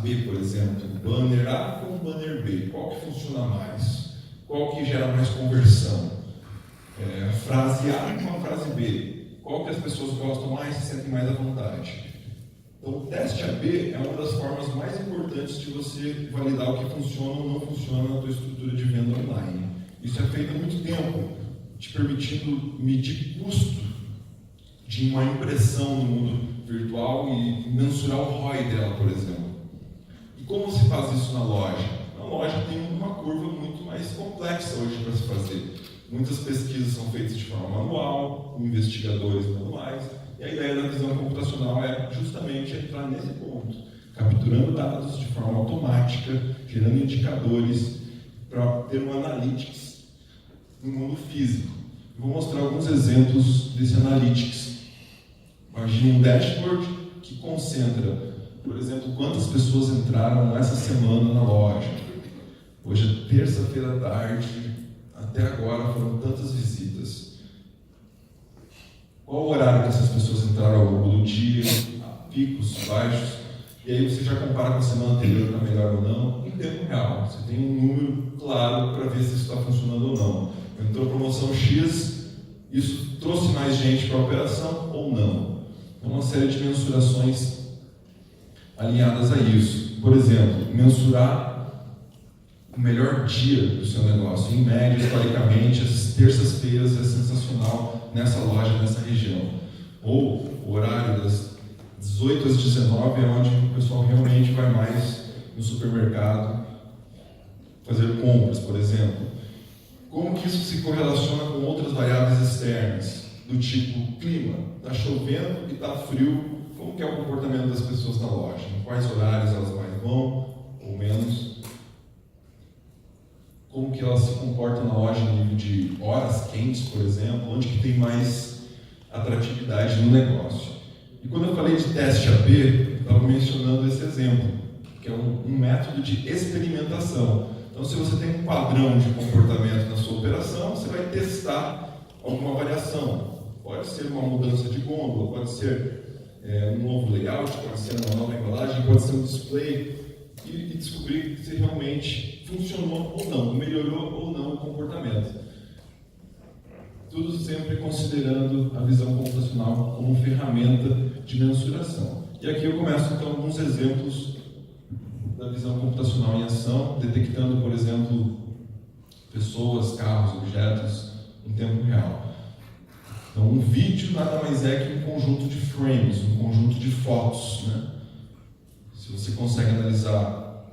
saber, por exemplo, banner A com banner B, qual que funciona mais? Qual que gera mais conversão? A frase A com a frase B, qual que as pessoas gostam mais e se sentem mais à vontade? Então, o teste AB é uma das formas mais importantes de você validar o que funciona ou não funciona na tua estrutura de venda online. Isso é feito há muito tempo, te permitindo medir custo de uma impressão no mundo virtual e mensurar o ROI dela, por exemplo. E como se faz isso na loja? Na loja tem uma curva muito mais complexa hoje para se fazer. Muitas pesquisas são feitas de forma manual, com investigadores manuais, e a ideia da visão computacional é justamente entrar nesse ponto, capturando dados de forma automática, gerando indicadores para ter um analytics no mundo físico. Vou mostrar alguns exemplos desse analytics. Imagine um dashboard que concentra, por exemplo, quantas pessoas entraram essa semana na loja. Hoje é terça-feira à tarde, até agora foram tantas visitas. Qual o horário que essas pessoas entraram ao longo do dia, picos, baixos, e aí você já compara com a semana anterior para melhor ou não, em tempo real. Você tem um número claro para ver se isso está funcionando ou não. Entrou promoção X, isso trouxe mais gente para a operação ou não. É uma série de mensurações alinhadas a isso. Por exemplo, mensurar o melhor dia do seu negócio. Em média, historicamente, as terças-feiras é sensacional nessa loja, nessa região. Ou o horário das 18 às 19 é onde o pessoal realmente vai mais no supermercado fazer compras, por exemplo. Como que isso se correlaciona com outras variáveis externas, do tipo clima? Está chovendo e está frio, como que é o comportamento das pessoas na loja? Em quais horários elas mais vão ou menos? Como que elas se comportam na loja no nível de horas quentes, por exemplo, onde que tem mais atratividade no negócio. E quando eu falei de teste AB, eu estava mencionando esse exemplo, que é um método de experimentação. Então, se você tem um padrão de comportamento na sua operação, você vai testar alguma variação. Pode ser uma mudança de gôndola, pode ser um novo layout, pode ser uma nova embalagem, pode ser um display, e descobrir se realmente funcionou ou não, melhorou ou não o comportamento. Tudo sempre considerando a visão computacional como ferramenta de mensuração. E aqui eu começo então alguns exemplos da visão computacional em ação, detectando, por exemplo, pessoas, carros, objetos em tempo real. Então, um vídeo nada mais é que um conjunto de frames, um conjunto de fotos, né? Se você consegue analisar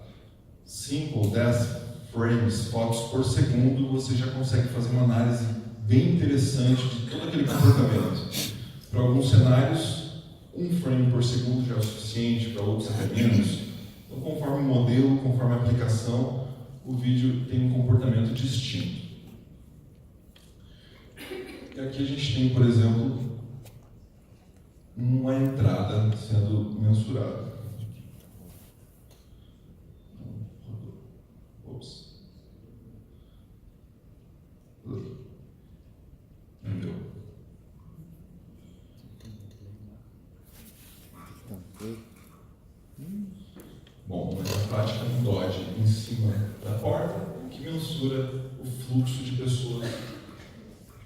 5 ou 10 frames, fotos por segundo, você já consegue fazer uma análise bem interessante de todo aquele comportamento. Para alguns cenários, 1 frame por segundo já é o suficiente, para outros até menos. Então, conforme o modelo, conforme a aplicação, o vídeo tem um comportamento distinto. E aqui a gente tem, por exemplo, uma entrada sendo mensurada. Entendeu? Bom, mas a prática um Dodge em cima da porta que mensura o fluxo de pessoas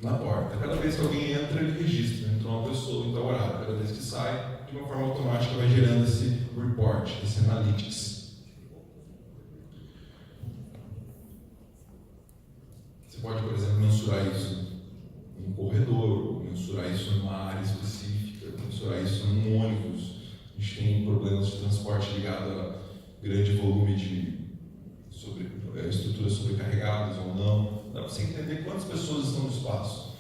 na porta. Cada vez que alguém entra, ele registra. Entrou uma pessoa em tal horário. Cada vez que sai, de uma forma automática, vai gerando esse report, esse analytics. Você pode, por exemplo, mensurar isso em um corredor, mensurar isso numa área específica, mensurar isso num ônibus. A gente tem problemas de transporte ligado a grande volume de estruturas sobrecarregadas ou não. Dá para você entender quantas pessoas estão no espaço.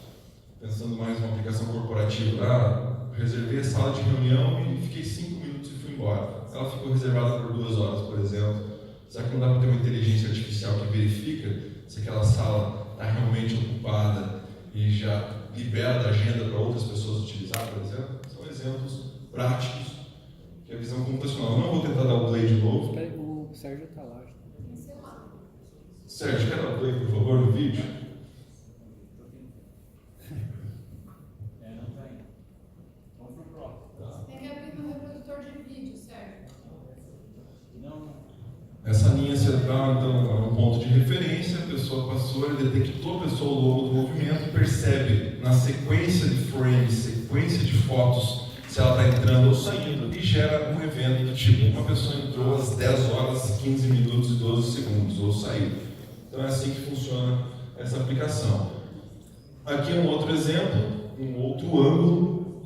Pensando mais numa aplicação corporativa, reservei a sala de reunião e fiquei 5 minutos e fui embora. Ela ficou reservada por 2 horas, por exemplo. Será que não dá para ter uma inteligência artificial que verifica se aquela sala está realmente ocupada e já libera da agenda para outras pessoas utilizar, por exemplo? São exemplos práticos que a visão computacional. Não vou tentar dar o play de novo. O Sérgio está lá. Sérgio, quer dar o play, por favor, no vídeo? Não está indo. Vamos pro próximo. Tem que abrir no reprodutor de vídeo, Sérgio. Não central, então, é um ponto de referência, a pessoa passou, ele detectou a pessoa ao longo do movimento, percebe na sequência de frames, sequência de fotos, se ela está entrando ou saindo, e gera um evento do tipo, uma pessoa entrou às 10 horas, 15 minutos e 12 segundos, ou saiu. Então é assim que funciona essa aplicação. Aqui é um outro exemplo, um outro ângulo.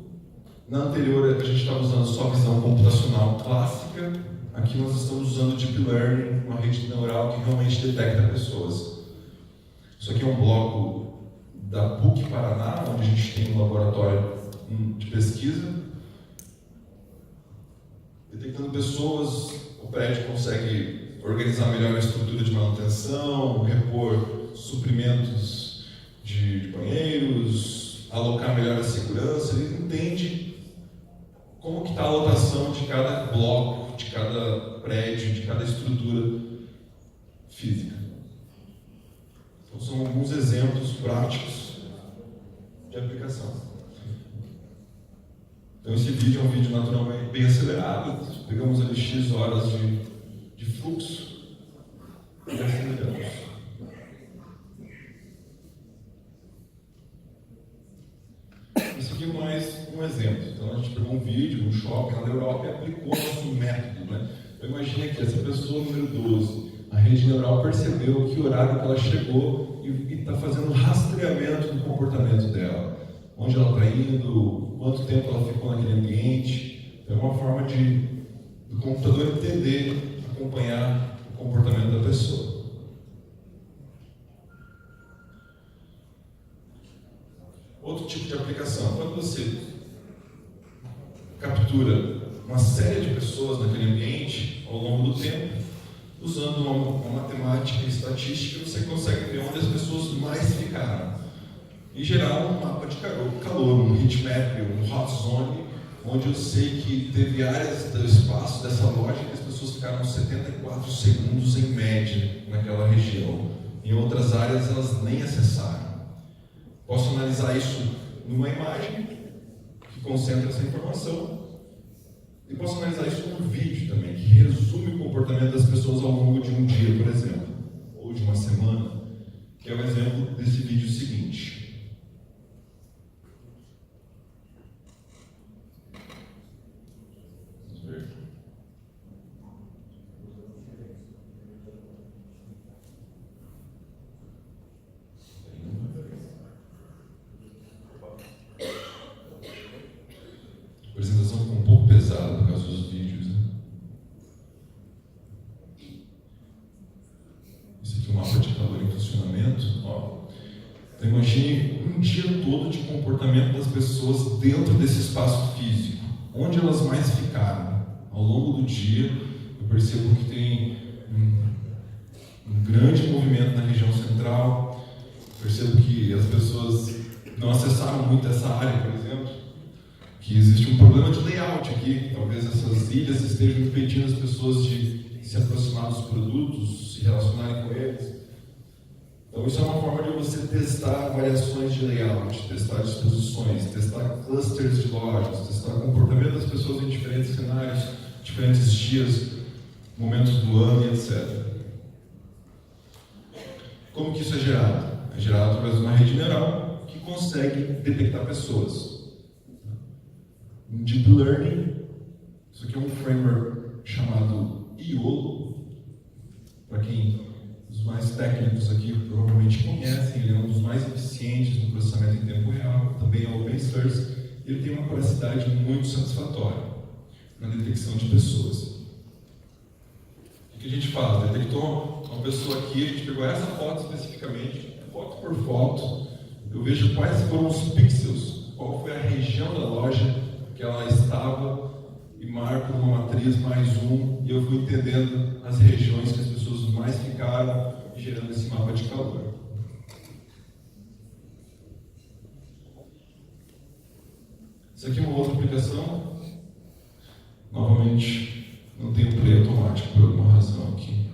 Na anterior a gente estava usando só visão computacional clássica, aqui nós estamos usando Deep Learning, uma rede neural que realmente detecta pessoas. Isso aqui é um bloco da PUC Paraná, onde a gente tem um laboratório de pesquisa. Detectando pessoas, o prédio consegue organizar melhor a estrutura de manutenção, repor suprimentos de banheiros, alocar melhor a segurança. Ele entende como que está a lotação de cada bloco, de cada prédio, de cada estrutura física. Então são alguns exemplos práticos de aplicação. Então esse vídeo é um vídeo naturalmente bem acelerado, pegamos ali X horas de fluxo e aceleramos. Isso aqui é mais um exemplo. Então a gente pegou um vídeo, um shopping lá na Europa e aplicou nosso método. Né? Então imagine que essa pessoa número 12, a rede neural percebeu que horário que ela chegou e está fazendo um rastreamento do comportamento dela. Onde ela está indo, quanto tempo ela ficou naquele ambiente. É uma forma do computador entender, acompanhar o comportamento da pessoa. Outro tipo de aplicação, quando você captura uma série de pessoas naquele ambiente ao longo do tempo, usando uma matemática e estatística, você consegue ver onde as pessoas mais ficaram. E gerar um mapa de calor, um heatmap, um hot zone, onde eu sei que teve áreas do espaço dessa loja que as pessoas ficaram 74 segundos em média naquela região. Em outras áreas elas nem acessaram. Posso analisar isso numa imagem que concentra essa informação e posso analisar isso num vídeo também, que resume o comportamento das pessoas ao longo de um dia, por exemplo, ou de uma semana, que é o exemplo desse vídeo seguinte. A apresentação ficou um pouco pesada por causa dos vídeos, né? Esse aqui é um mapa de calor em funcionamento. Ó. Então imagine um dia todo de comportamento das pessoas dentro desse espaço físico. Onde elas mais ficaram? Ao longo do dia, eu percebo que tem um grande movimento na região central. Percebo que as pessoas não acessaram muito essa área, por exemplo. Que existe um problema de layout aqui, talvez essas ilhas estejam impedindo as pessoas de se aproximar dos produtos, se relacionarem com eles. Então isso é uma forma de você testar variações de layout, testar disposições, testar clusters de lojas, testar o comportamento das pessoas em diferentes cenários, diferentes dias, momentos do ano e etc. Como que isso é gerado? É gerado através de uma rede neural que consegue detectar pessoas. Em Deep Learning, isso aqui é um framework chamado IOLO, para quem os mais técnicos aqui provavelmente conhecem, ele é um dos mais eficientes no processamento em tempo real, também é open source, ele tem uma capacidade muito satisfatória na detecção de pessoas. O que a gente faz? Detectou uma pessoa aqui, a gente pegou essa foto especificamente, foto por foto, eu vejo quais foram os pixels, qual foi a região da loja que ela estava e marco uma matriz mais um e eu vou entendendo as regiões que as pessoas mais ficaram e gerando esse mapa de calor. Isso aqui é uma outra aplicação. Novamente, não tem um play automático por alguma razão aqui.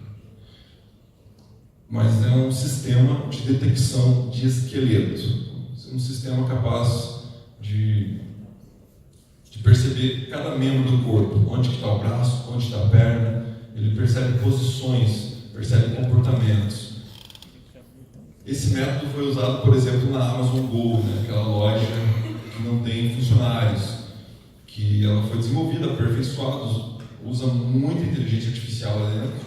Mas é um sistema de detecção de esqueleto. É um sistema capaz de perceber cada membro do corpo, onde está o braço, onde está a perna, ele percebe posições percebe comportamentos. Esse método foi usado, por exemplo, na Amazon Go, né? Aquela loja que não tem funcionários, que ela foi desenvolvida, aperfeiçoada, usa muita inteligência artificial lá dentro,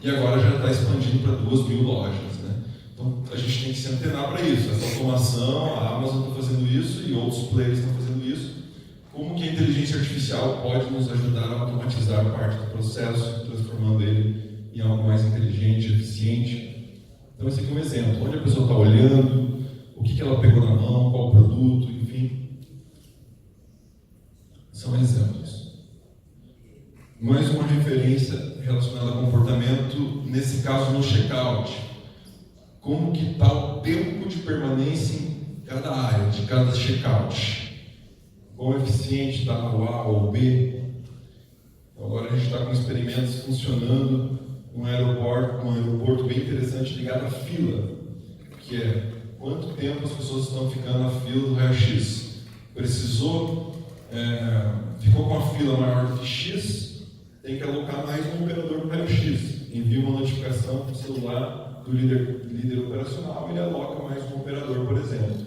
e agora já está expandindo para 2.000 lojas, né? Então a gente tem que se antenar para isso. Essa automação, a Amazon está fazendo isso e outros players estão fazendo isso. Como que a inteligência artificial pode nos ajudar a automatizar parte do processo, transformando ele em algo mais inteligente, eficiente? Então esse aqui é um exemplo, onde a pessoa está olhando, o que ela pegou na mão, qual produto, enfim. São exemplos. Mais uma referência relacionada a comportamento, nesse caso no checkout. Como que está o tempo de permanência em cada área, de cada checkout? Quão eficiente está o A ou o B? Então, agora a gente está com experimentos funcionando num aeroporto bem interessante ligado à fila, que é quanto tempo as pessoas estão ficando na fila do raio-x. Ficou com a fila maior do que X, tem que alocar mais um operador para o raio-x. Envia uma notificação para o celular do líder operacional e ele aloca mais um operador, por exemplo.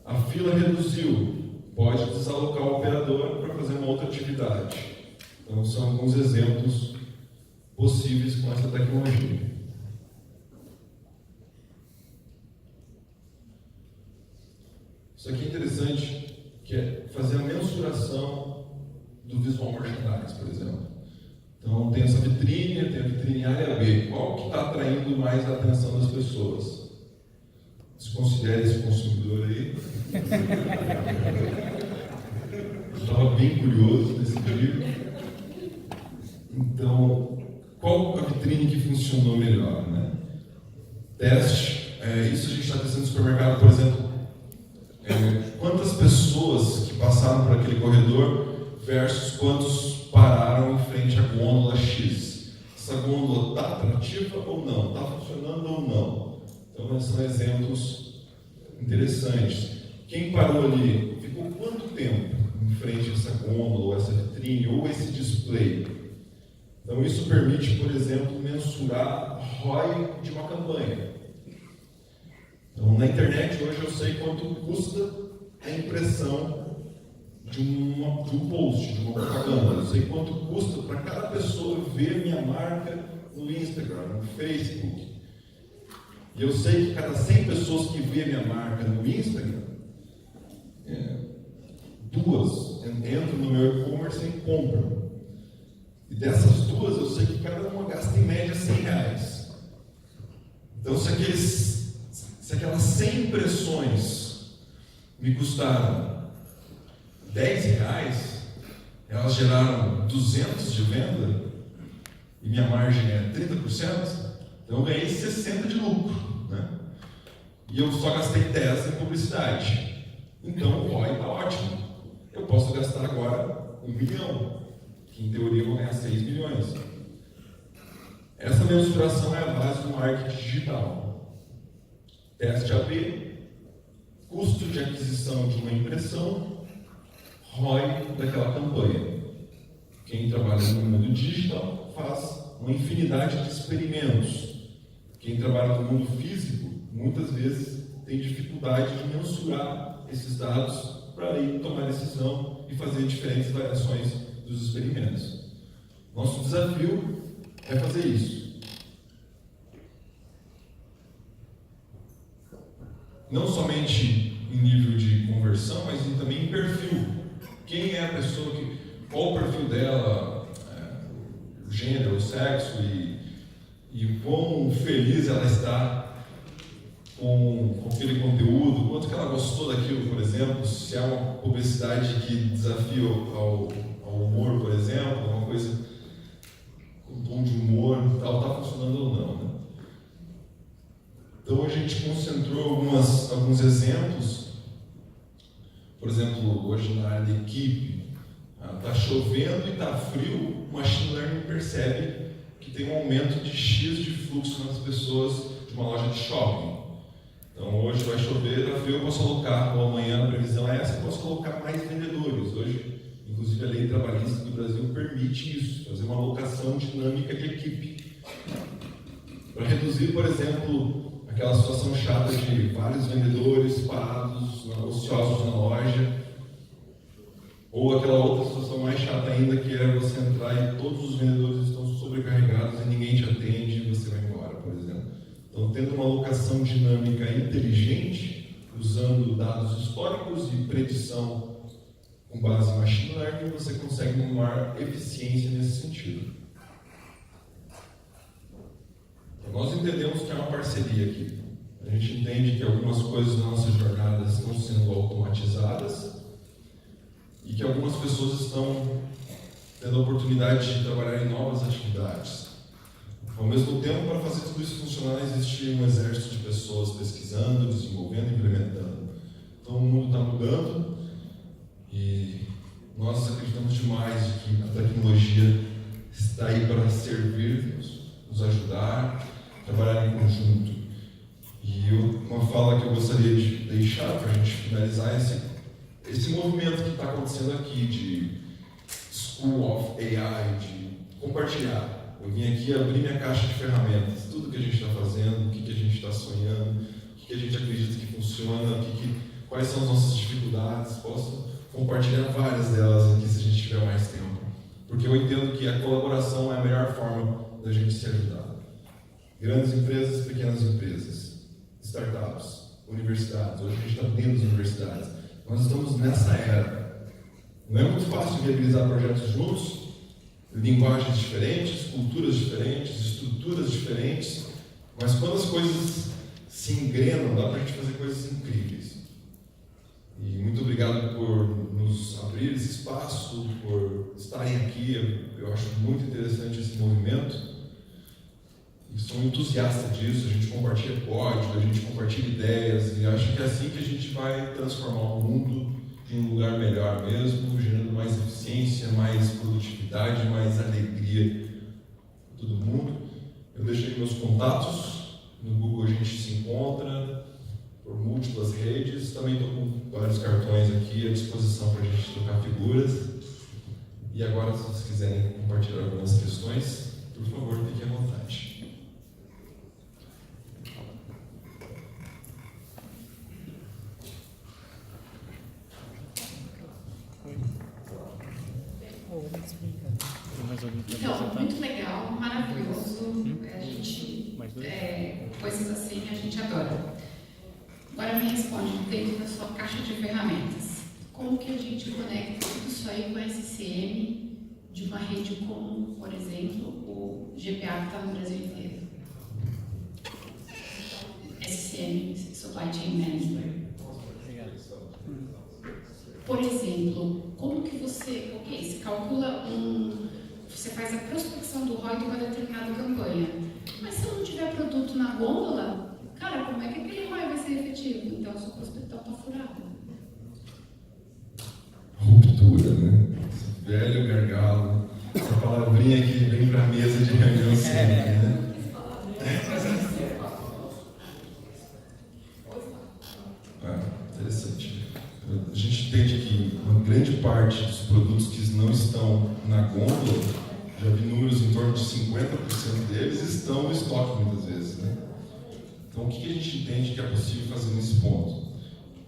A fila reduziu, pode desalocar o operador para fazer uma outra atividade. Então, são alguns exemplos possíveis com essa tecnologia. Isso aqui é interessante, que é fazer a mensuração do visual merchandising, por exemplo. Então, tem essa vitrine, tem a vitrine A e a B. Qual que está atraindo mais a atenção das pessoas? Desconsidere esse consumidor aí. Eu estava bem curioso nesse dia. Então, qual a vitrine que funcionou melhor, né? Teste. Isso a gente está testando no supermercado, por exemplo. Quantas pessoas que passaram por aquele corredor versus quantos pararam em frente à gôndola X. Essa gôndola está atrativa ou não? Está funcionando ou não? Então, esses são exemplos interessantes. Quem parou ali ficou quanto tempo em frente a essa gôndola, ou essa vitrine, ou esse display? Então, isso permite, por exemplo, mensurar ROI de uma campanha. Então, na internet, hoje eu sei quanto custa a impressão de um post, de uma propaganda. Eu sei quanto custa para cada pessoa ver minha marca no Instagram, no Facebook. E eu sei que cada 100 pessoas que vê minha marca no Instagram, 2 entram no meu e-commerce e compram. E dessas 2, eu sei que cada uma gasta em média R$100. Então, se aquelas 100 impressões me custaram R$10, elas geraram 200 de venda e minha margem é 30%, então eu ganhei 60 de lucro, né? E eu só gastei 10 em publicidade. Então o ROI está ótimo. Eu posso gastar agora 1 milhão, que em teoria eu vou ganhar 6 milhões. Essa mensuração é a base do marketing digital. Teste AB, custo de aquisição de uma impressão, ROI daquela campanha. Quem trabalha no mundo digital faz uma infinidade de experimentos. Quem trabalha no mundo físico, muitas vezes, tem dificuldade de mensurar esses dados para ir tomar decisão e fazer diferentes variações dos experimentos. Nosso desafio é fazer isso. Não somente em nível de conversão, mas também em perfil. Quem é a pessoa qual o perfil dela, o gênero, o sexo e o quão feliz ela está com aquele conteúdo, quanto que ela gostou daquilo, por exemplo, se é uma publicidade que desafia ao humor, por exemplo, uma coisa com tom de humor, tal, está funcionando ou não, né? Então a gente concentrou alguns exemplos. Por exemplo, hoje na área de equipe, está chovendo e está frio, o Machine Learning percebe que tem um aumento de X de fluxo nas pessoas de uma loja de shopping. Então hoje vai chover, está frio, eu posso alocar, ou amanhã a previsão é essa, eu posso colocar mais vendedores. Hoje, inclusive, a lei trabalhista do Brasil permite isso, fazer uma alocação dinâmica de equipe. para reduzir, por exemplo, aquela situação chata de vários vendedores parados, ociosos na loja, ou aquela outra situação mais chata ainda, que é você entrar e todos os vendedores estão sobrecarregados e ninguém te atende e você vai embora, por exemplo. Então, tendo uma alocação dinâmica inteligente, usando dados históricos e predição com base em machine learning, você consegue uma maior eficiência nesse sentido. Então, nós entendemos que é uma parceria aqui. A gente entende que algumas coisas na nossa jornada estão sendo automatizadas e que algumas pessoas estão tendo a oportunidade de trabalhar em novas atividades. Ao mesmo tempo, para fazer tudo isso funcionar, existe um exército de pessoas pesquisando, desenvolvendo e implementando. Então, o mundo está mudando e nós acreditamos demais de que a tecnologia está aí para servir-nos, nos ajudar, trabalhar em conjunto. E uma fala que eu gostaria de deixar para a gente finalizar esse movimento que está acontecendo aqui de School of AI, de compartilhar. Eu vim aqui abrir minha caixa de ferramentas, tudo que a gente está fazendo, o que a gente está sonhando, o que a gente acredita que funciona, quais são as nossas dificuldades. Posso compartilhar várias delas aqui se a gente tiver mais tempo. Porque eu entendo que a colaboração é a melhor forma da gente se ajudar. Grandes empresas, pequenas empresas, startups, universidades. Hoje a gente está dentro das universidades. Nós estamos nessa era. Não é muito fácil viabilizar projetos juntos, linguagens diferentes, culturas diferentes, estruturas diferentes, mas quando as coisas se engrenam, dá para a gente fazer coisas incríveis. E muito obrigado por nos abrir esse espaço, por estarem aqui. Eu acho muito interessante esse movimento. E sou entusiasta disso. A gente compartilha código, a gente compartilha ideias, e acho que é assim que a gente vai transformar o mundo em um lugar melhor mesmo, gerando mais eficiência, mais produtividade, mais alegria para todo mundo. Eu deixei meus contatos, no Google a gente se encontra por múltiplas redes, também estou com vários cartões aqui à disposição para a gente trocar figuras. E agora, se vocês quiserem compartilhar algumas questões, por favor, fiquem à vontade. Então, muito legal, maravilhoso. A gente, coisas assim a gente adora. Agora me responde, dentro da sua caixa de ferramentas, como que a gente conecta tudo isso aí com a SCM de uma rede como, por exemplo, o GPA que está no Brasil inteiro? SCM, Supply Chain Management. Por exemplo, como que você calcula você faz a prospecção do ROI de uma determinada campanha, mas se eu não tiver produto na gôndola, cara, como é que aquele ROI vai ser efetivo? Então, a sua prospecção está furada. Ruptura, né? Esse velho gargalo, essa palavrinha que vem para a mesa de reunião sempre, né? Interessante. A gente entende que uma grande parte dos produtos que não estão na gôndola, já vi números em torno de 50% deles, estão no estoque muitas vezes, né? Então, o que a gente entende que é possível fazer nesse ponto?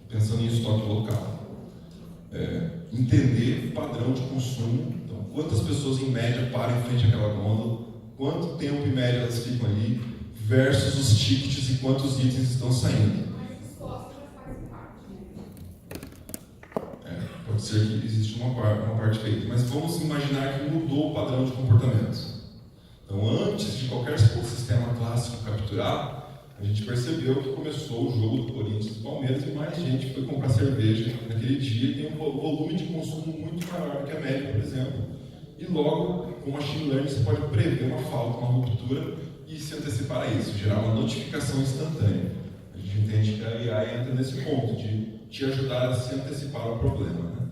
Pensando em estoque local. Entender o padrão de consumo. Então, quantas pessoas em média param em frente àquela gôndola, quanto tempo em média elas ficam ali, versus os tickets e quantos itens estão saindo. Pode ser que existe uma parte feita, mas vamos imaginar que mudou o padrão de comportamento. Então, antes de qualquer sistema clássico capturar, a gente percebeu que começou o jogo do Corinthians e do Palmeiras e mais gente foi comprar cerveja naquele dia e tem um volume de consumo muito maior do que a média, por exemplo. E logo, com machine learning, você pode prever uma falta, uma ruptura e se antecipar a isso, gerar uma notificação instantânea. A gente entende que a AI entra nesse ponto de te ajudar a se antecipar ao problema, né?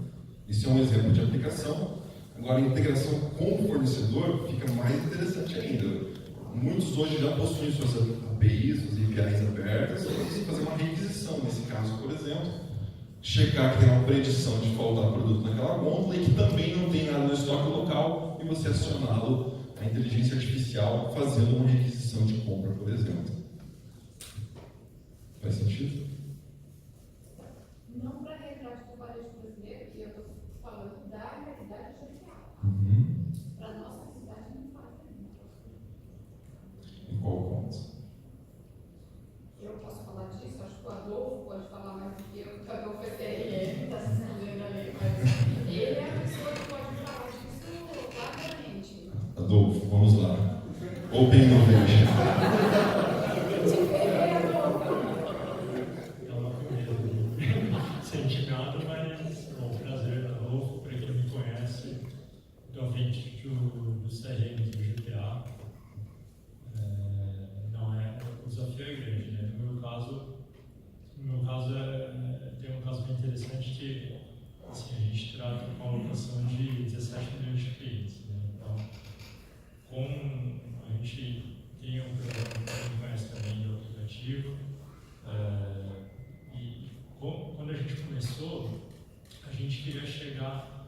Isso é um exemplo de aplicação. Agora, a integração com o fornecedor fica mais interessante ainda. Muitos hoje já possuem suas APIs, suas APIs abertas, para você fazer uma requisição. Nesse caso, por exemplo, checar que tem uma predição de faltar produto naquela gôndola e que também não tem nada no estoque local e você acioná-lo, a inteligência artificial artificial fazendo uma requisição de compra, por exemplo. Faz sentido? Não para a realidade do varejo brasileiro, e eu estou falando da realidade social. Para a nossa cidade não faz ainda. Em qual ponto? Eu posso falar disso, acho que o Adolfo pode falar mais do que eu, porque o Adolfo é TRM, está se escondendo ali, mas ele é a pessoa que pode falar disso claramente. Adolfo, vamos lá. Open Innovation. Senti nada, mas é um prazer, Adolfo, para quem me conhece, do ouvinte do CRM do GTA. Não é, o desafio é grande, né? No meu caso tem um caso bem interessante que assim, a gente trata com uma alocação de 17 milhões de clientes, né? Então, a gente tem um programa que a gente conhece também do aplicativo, quando a gente começou, a gente queria chegar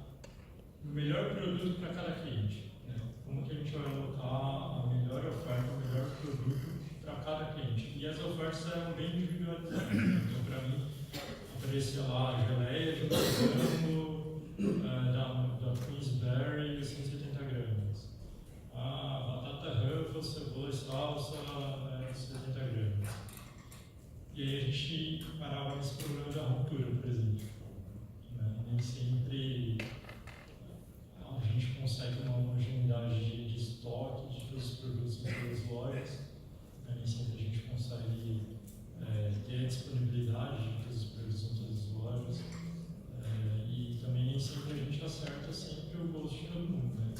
no melhor produto para cada cliente, né? Como que a gente vai alocar a melhor oferta, o melhor produto para cada cliente. E as ofertas eram bem individualizadas. Então, para mim, aparecia lá a geleia de morango da Queensberry, 170 gramas. A batata Ruffles, cebola e salsa, 70 gramas. E aí a gente parava nesse problema da ruptura, por exemplo. Nem sempre a gente consegue uma homogeneidade de estoque de todos os produtos em todas as lojas. Nem sempre a gente consegue ter a disponibilidade de todos os produtos em todas as lojas. E também nem sempre a gente acerta sempre o gosto de todo mundo. Né?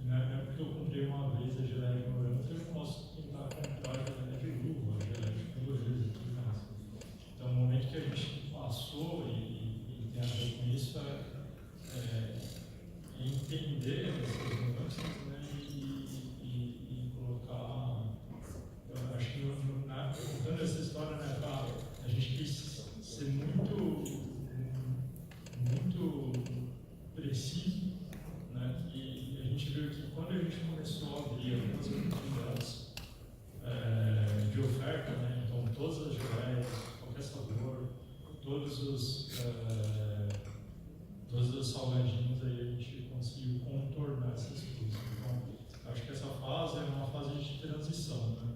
Não é porque eu comprei uma vez a geleia de morango que eu posso tentar comprar a geleia de uva, a geleia de colorido e tudo mais. Então, o momento que a gente passou e tem a ver com isso é entender essas mudanças, né, e colocar. Eu acho que contando essa história, né, a gente quis ser muito preciso, né, e a gente viu que quando a gente começou a abrir algumas oportunidades de oferta, né, então todas as geleias, qualquer sabor, todos os salgadinhos, aí a gente conseguiu contornar essas coisas. Então, acho que essa fase é uma fase de transição, né?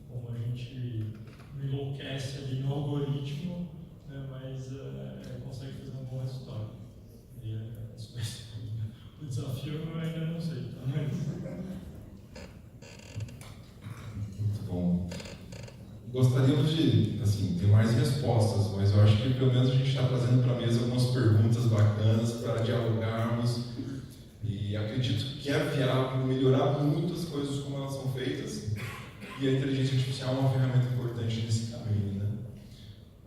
Como a gente enlouquece ali no algoritmo, né? Mas consegue fazer um bom resultado. E o desafio eu ainda não sei, tá? Muito bom. Gostaríamos de ter mais respostas, mas eu acho que pelo menos a gente está trazendo para a mesa algumas perguntas bacanas para dialogarmos e acredito que é viável melhorar muito as coisas como elas são feitas e a inteligência artificial é uma ferramenta importante nesse caminho, né?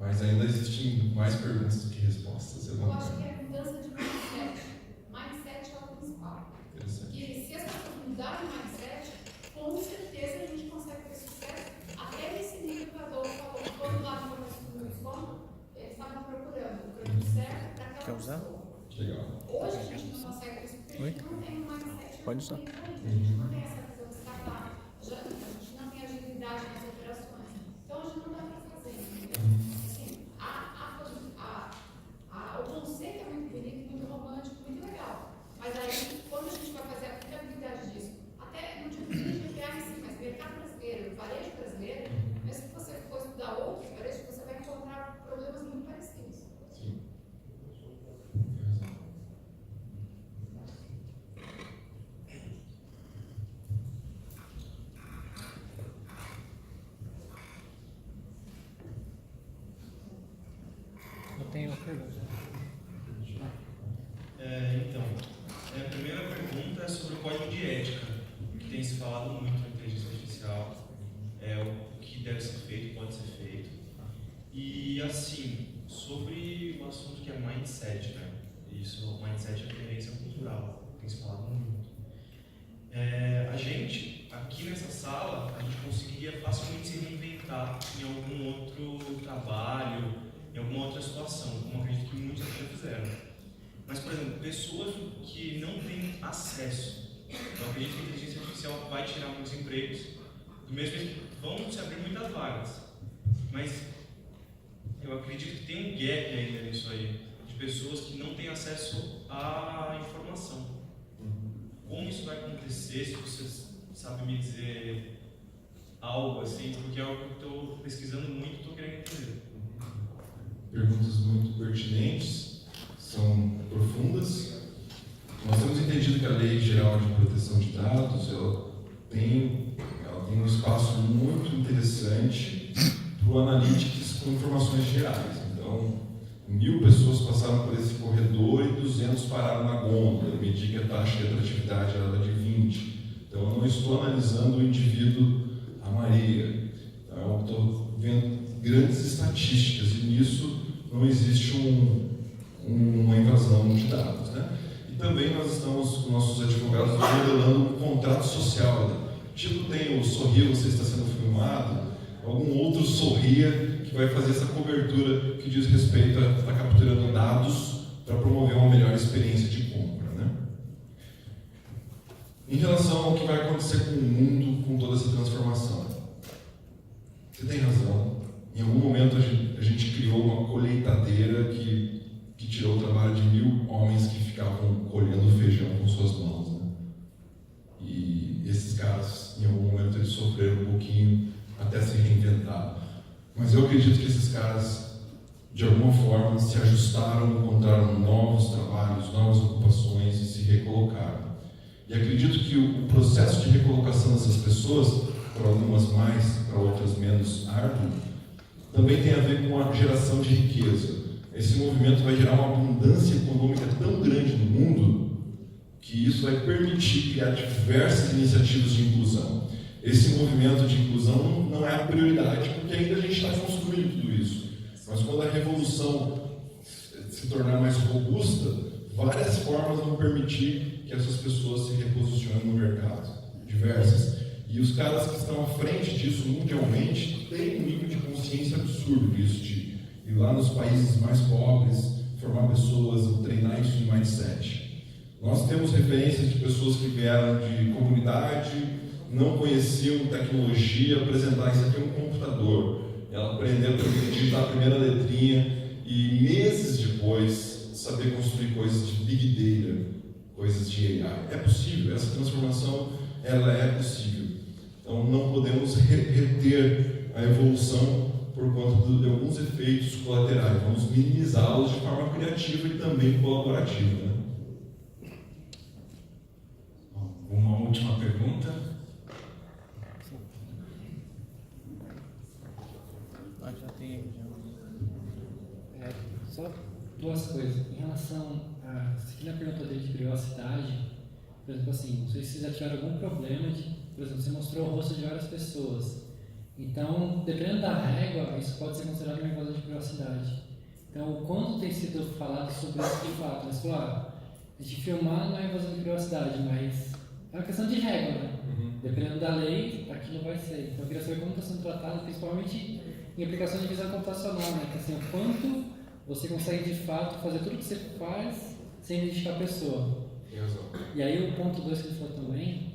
Mas ainda existem mais perguntas do que respostas. Eu acho que é a mudança de mindset. Mindset é o principal. Interessante. E se as pessoas mudarem o mindset, com certeza a gente consegue ter sucesso. Até nesse nível que o Adolfo falou, quando lá no começo do meu desconto, eles estavam procurando o produto certo para aquela pessoa. Legal. Hoje a gente não consegue isso porque a gente não tem um mindset. Pode usar. A gente não tem essa visão de startup. A gente não tem agilidade nas operações. Então hoje não dá para fazer, entendeu? Assim, o conceito é muito bonito, muito romântico, muito legal. Mas aí, quando a gente vai fazer a aplicabilidade disso, até não digo que GPA em si, mas mercado brasileiro, varejo brasileiro, mesmo que você for estudar outros varejos, você vai encontrar problemas muito parecidos. Sim. Eu tenho uma pergunta. A primeira pergunta é sobre o código de ética, que tem se falado muito na inteligência artificial, o que deve ser feito, pode ser feito. E assim, sobre o assunto que é mindset, né? Isso, mindset é referência cultural, tem se falado muito. A gente, aqui nessa sala, a gente conseguiria facilmente se reinventar em algum outro trabalho, em alguma outra situação, como acredito que muitos aqui já fizeram. Mas, por exemplo, pessoas que não têm acesso, eu acredito que a inteligência artificial artificial vai tirar muitos empregos, do mesmo jeito que vão se abrir muitas vagas. Mas eu acredito que tem um gap ainda nisso aí, de pessoas que não têm acesso à informação. Como isso vai acontecer, se você sabe me dizer algo assim, porque é algo que eu estou pesquisando muito e estou querendo entender. Perguntas muito pertinentes, são profundas. Nós temos entendido que a Lei Geral de Proteção de Dados ela tem um espaço muito interessante para o Analytics com informações gerais. Então, 1000 pessoas passaram por esse corredor e 200 pararam na gôndola. Eu medi que a taxa de atratividade era de 20. Então, eu não estou analisando o indivíduo a Maria. Então, eu estou vendo grandes estatísticas e nisso não existe uma invasão de dados, né? E também nós estamos com nossos advogados modelando um contrato social, né? Tipo tem o Sorria, você está sendo filmado, algum outro Sorria que vai fazer essa cobertura que diz respeito a estar capturando dados para promover uma melhor experiência de compra, né? Em relação ao que vai acontecer com o mundo com toda essa transformação, você tem razão. Em algum momento a gente criou uma colheitadeira que tirou o trabalho de 1000 homens que ficavam colhendo feijão com suas mãos, né? E esses caras, em algum momento, eles sofreram um pouquinho até se reinventar. Mas eu acredito que esses caras, de alguma forma, se ajustaram, encontraram novos trabalhos, novas ocupações e se recolocaram. E acredito que o processo de recolocação dessas pessoas, para algumas mais, para outras menos árduo, também tem a ver com a geração de riqueza. Esse movimento vai gerar uma abundância econômica tão grande no mundo que isso vai permitir criar diversas iniciativas de inclusão. Esse movimento de inclusão não é a prioridade, porque ainda a gente está construindo tudo isso. Mas quando a revolução se tornar mais robusta, várias formas vão permitir que essas pessoas se reposicionem no mercado, diversas. E os caras que estão à frente disso mundialmente têm um nível de consciência absurdo disso, de ir lá nos países mais pobres, formar pessoas, treinar isso em mindset. Nós temos referências de pessoas que vieram de comunidade, não conheciam tecnologia, apresentar isso aqui é um computador. Ela aprendeu a digitar a primeira letrinha e meses depois saber construir coisas de Big Data, coisas de AI. É possível, essa transformação ela é possível. Então não podemos reter a evolução por conta de alguns efeitos colaterais. Vamos minimizá-los de forma criativa e também colaborativa, né? Uma última pergunta. Já tem. Só duas coisas. Em relação a. Se na pergunta dele de curiosidade, por exemplo, assim, não sei se vocês já tiveram algum problema de. Por exemplo, você mostrou o rosto de várias pessoas. Então, dependendo da régua, isso pode ser considerado uma invasão de privacidade. Então, o quanto tem sido falado sobre isso de fato? Mas, claro, a gente filmar não é invasão de privacidade, mas é uma questão de régua, né? Dependendo da lei, aquilo vai ser. Então, eu queria saber como está sendo tratado, principalmente em aplicação de visão computacional, né? Que, assim, o quanto você consegue, de fato, fazer tudo que você faz sem identificar a pessoa. E aí, o ponto 2 que ele falou também,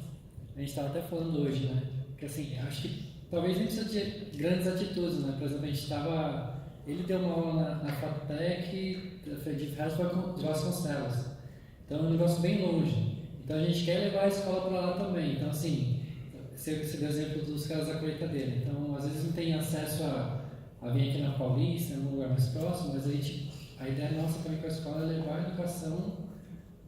a gente estava até falando hoje, né? Que, assim, acho que talvez nem precisa de grandes atitudes, né? Por exemplo, a gente estava... Ele deu uma aula na FATEC de Vasconcelos. Então, é um negócio bem longe. Então, a gente quer levar a escola para lá também. Então, assim, você deu exemplo dos caras da colheitadeira. Então, às vezes não tem acesso a vir aqui na Paulista, em um lugar mais próximo, mas a ideia nossa também com a escola é levar a educação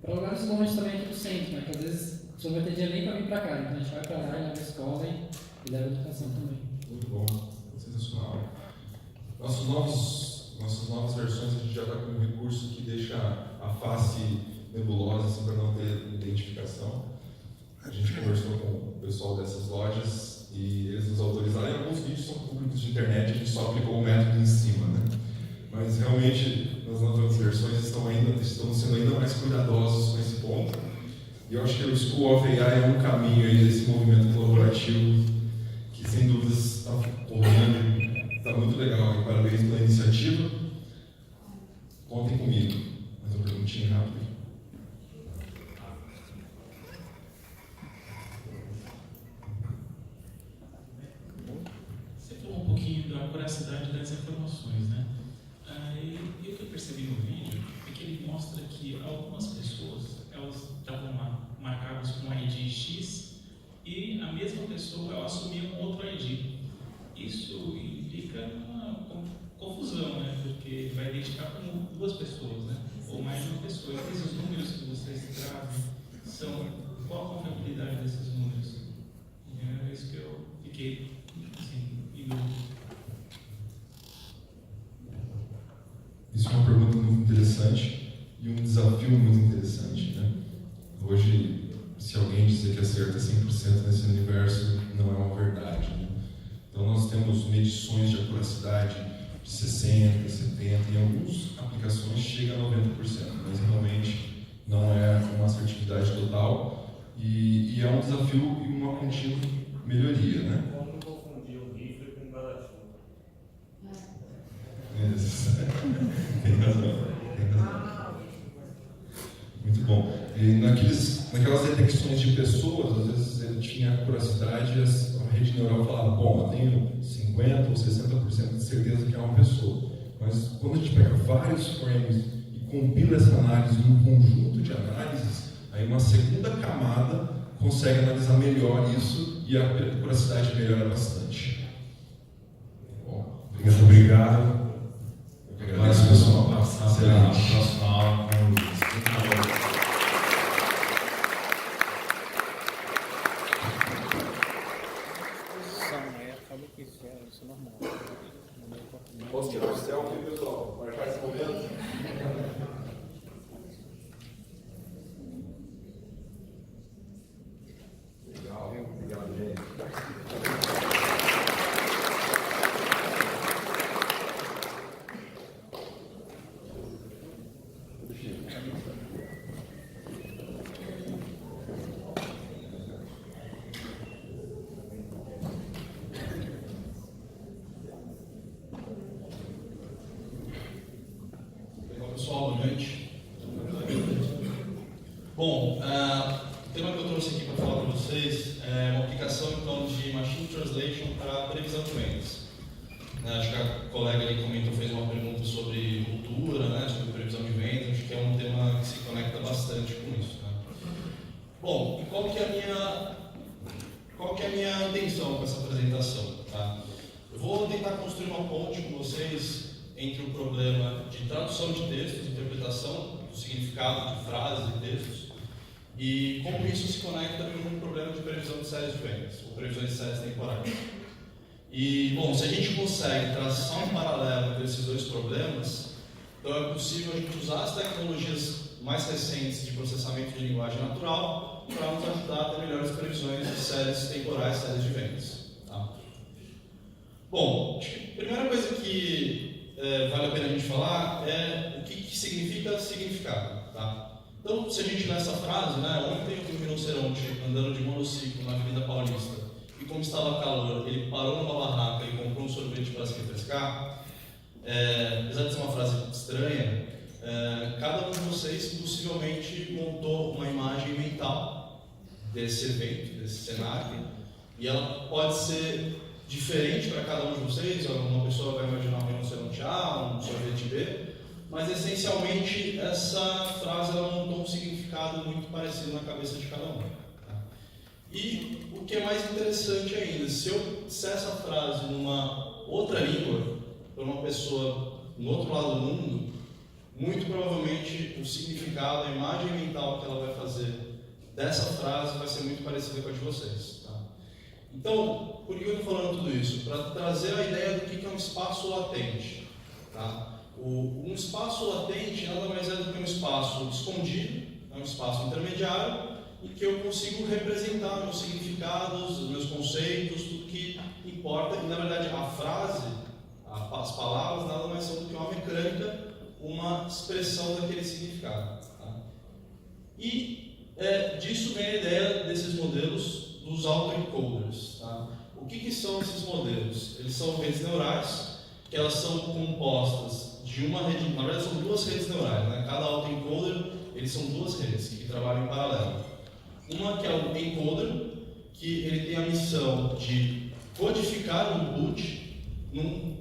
para lugares longe também aqui do centro, né? Que às vezes você não vai ter dinheiro nem para vir para cá. Então, a gente vai para lá e leva a escola e leva a educação também. Muito bom, sensacional. Nossas novas versões a gente já está com um recurso que deixa a face nebulosa assim, para não ter identificação. A gente conversou com o pessoal dessas lojas e eles nos autorizaram. Alguns vídeos são públicos de internet, a gente só aplicou o método em cima, né? Mas realmente nas novas versões estão sendo ainda mais cuidadosos com esse ponto. E eu acho que o School of AI é um caminho aí desse movimento colaborativo que sem dúvidas está correndo. Está muito legal, e parabéns pela iniciativa. Contem comigo. Mais uma perguntinha rápida. voracidade das informações, né? E o que eu percebi no vídeo é que ele mostra que algumas pessoas, elas estavam marcadas com ID X e a mesma pessoa ela assumia um outro ID. Isso implica uma confusão, né? Porque vai identificar como duas pessoas, né? Ou mais de uma pessoa. E esses números que vocês trazem são... Qual a confiabilidade desses números? É isso que eu fiquei, assim, em dúvida. Isso é uma pergunta muito interessante e um desafio muito interessante, né? Hoje, se alguém dizer que acerta 100% nesse universo, não é uma verdade, né? Então, nós temos medições de acuracidade de 60%, 70%, em algumas aplicações chega a 90%, mas realmente não é uma assertividade total e é um desafio e uma contínua melhoria, né? Como não confundir o rifle com o guarda-chuva? Isso. Tem razão. Muito bom. E naquelas detecções de pessoas, às vezes ele tinha acuracidade e a rede neural falava, bom, eu tenho 50% ou 60% de certeza que é uma pessoa. Mas quando a gente pega vários frames e compila essa análise num conjunto de análises, aí uma segunda camada consegue analisar melhor isso e a acuracidade melhora bastante. Bom, Muito obrigado. Eu agradeço, pessoal. Passar para a próxima aula com o Luiz. Posso tirar o selfie, pessoal? Marcar esse momento? Legal, obrigado, gente. Pessoal, boa noite. Bom, o tema que eu trouxe aqui para falar para vocês é uma aplicação então de Machine Translation para previsão de vendas. Acho que a colega ali comentou, fez uma pergunta sobre cultura, né, sobre previsão de vendas, acho que é um tema que se conecta bastante com isso. Né? Bom, e qual que é a minha intenção com essa apresentação? Tá? Eu vou tentar construir uma ponte com vocês entre o problema de tradução de textos, interpretação do significado de frases e textos, e como isso se conecta com um problema de previsão de séries de vendas, ou previsões de séries temporais. E, bom, se a gente consegue traçar um paralelo entre esses dois problemas, então é possível a gente usar as tecnologias mais recentes de processamento de linguagem natural para nos ajudar a ter melhores previsões de séries temporais, séries de vendas. Tá? Bom, acho que a primeira coisa que vale a pena a gente falar o que significa significado. Tá? Então, se a gente lê essa frase, né, ontem eu vi um rinoceronte andando de monociclo na Avenida Paulista e como estava calor, ele parou numa barraca e comprou um sorvete para se refrescar, apesar de ser uma frase estranha, cada um de vocês possivelmente montou uma imagem mental desse evento, desse cenário, e ela pode ser diferente para cada um de vocês. Uma pessoa vai imaginar um rinoceronte A, um sorvete B, mas essencialmente essa frase ela montou um significado muito parecido na cabeça de cada um. Tá? E o que é mais interessante ainda, se eu disser essa frase numa outra língua, para uma pessoa no outro lado do mundo, muito provavelmente o significado, a imagem mental que ela vai fazer dessa frase vai ser muito parecida com a de vocês. Tá? Então, por que eu estou falando tudo isso? Para trazer a ideia do que é um espaço latente. Tá? Um espaço latente nada mais é do que um espaço escondido, um espaço intermediário, em que eu consigo representar meus significados, meus conceitos, tudo que importa. E, na verdade, a frase, as palavras, nada mais são do que uma mecânica, uma expressão daquele significado. Tá? E disso vem a ideia desses modelos dos autoencoders. Tá? O que são esses modelos? Eles são redes neurais, que elas são compostas de uma rede, na verdade são duas redes neurais, né? Cada autoencoder, eles são duas redes que trabalham em paralelo. Uma que é o encoder, que ele tem a missão de codificar um input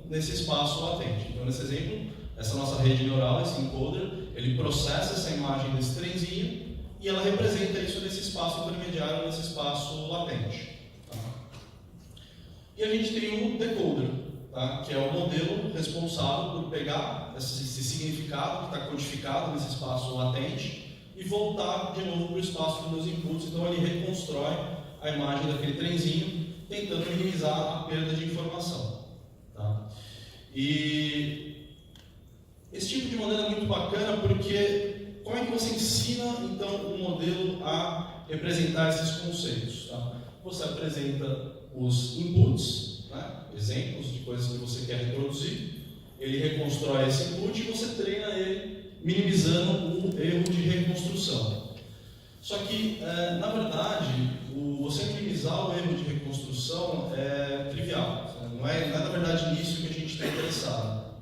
nesse espaço latente. Então, nesse exemplo, essa nossa rede neural, esse encoder, ele processa essa imagem desse trenzinho e ela representa isso nesse espaço intermediário, nesse espaço latente. Tá? E a gente tem o decoder, tá? Que é o modelo responsável por pegar esse significado que está codificado nesse espaço latente e voltar de novo para o espaço dos meus inputs. Então ele reconstrói a imagem daquele trenzinho, tentando minimizar a perda de informação. Tá? E esse tipo de modelo é muito bacana porque como é que você ensina então o modelo a representar esses conceitos? Tá? Você apresenta os inputs, né? Exemplos de coisas que você quer reproduzir, ele reconstrói esse input e você treina ele minimizando o erro de reconstrução. Só que, na verdade, você minimizar o erro de reconstrução é trivial. Não é na verdade nisso que a gente está interessado.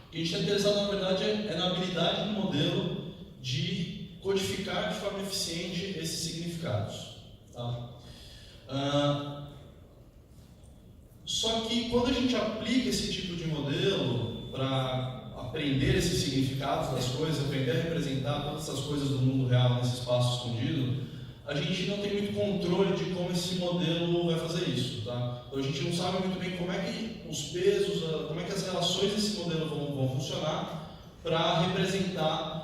O que a gente está interessado, na verdade, é na habilidade do modelo de codificar de forma eficiente esses significados. Tá? Só que quando a gente aplica esse tipo de modelo para aprender esses significados das coisas, aprender a representar todas essas coisas do mundo real nesse espaço escondido, a gente não tem muito controle de como esse modelo vai fazer isso. Tá? Então a gente não sabe muito bem como é que os pesos, como é que as relações desse modelo vão funcionar para representar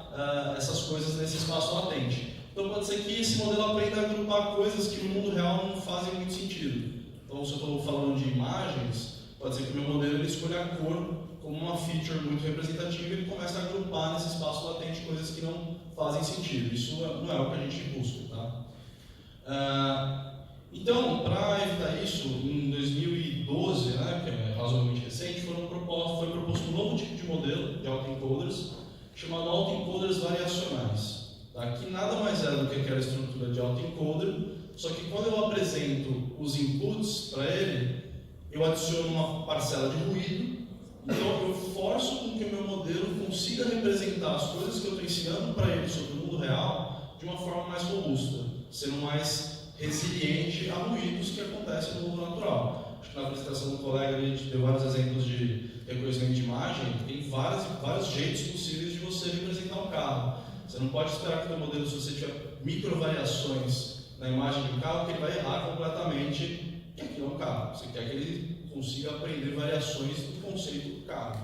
essas coisas nesse espaço latente. Então pode ser que esse modelo aprenda a agrupar coisas que no mundo real não fazem muito sentido. Então, se eu estou falando de imagens, pode ser que o meu modelo ele escolha a cor como uma feature muito representativa e ele começa a agrupar nesse espaço latente coisas que não fazem sentido. Isso não é o que a gente busca. Tá? Então, para evitar isso, em 2012, né, que é razoavelmente recente, foi proposto um novo tipo de modelo de autoencoders, chamado autoencoders variacionais. Tá? Que nada mais é do que aquela estrutura de autoencoder, só que quando eu apresento os inputs para ele, eu adiciono uma parcela de ruído, então eu forço com que o meu modelo consiga representar as coisas que eu estou ensinando para ele sobre o mundo real de uma forma mais robusta, sendo mais resiliente a ruídos que acontecem no mundo natural. Acho que na apresentação do colega a gente deu vários exemplos de reconhecimento de imagem, tem vários jeitos possíveis de você representar um carro. Você não pode esperar que o modelo, se você tiver micro-variações na imagem do carro, que ele vai errar completamente que aquilo é um carro. Você quer que ele consiga aprender variações do conceito do carro.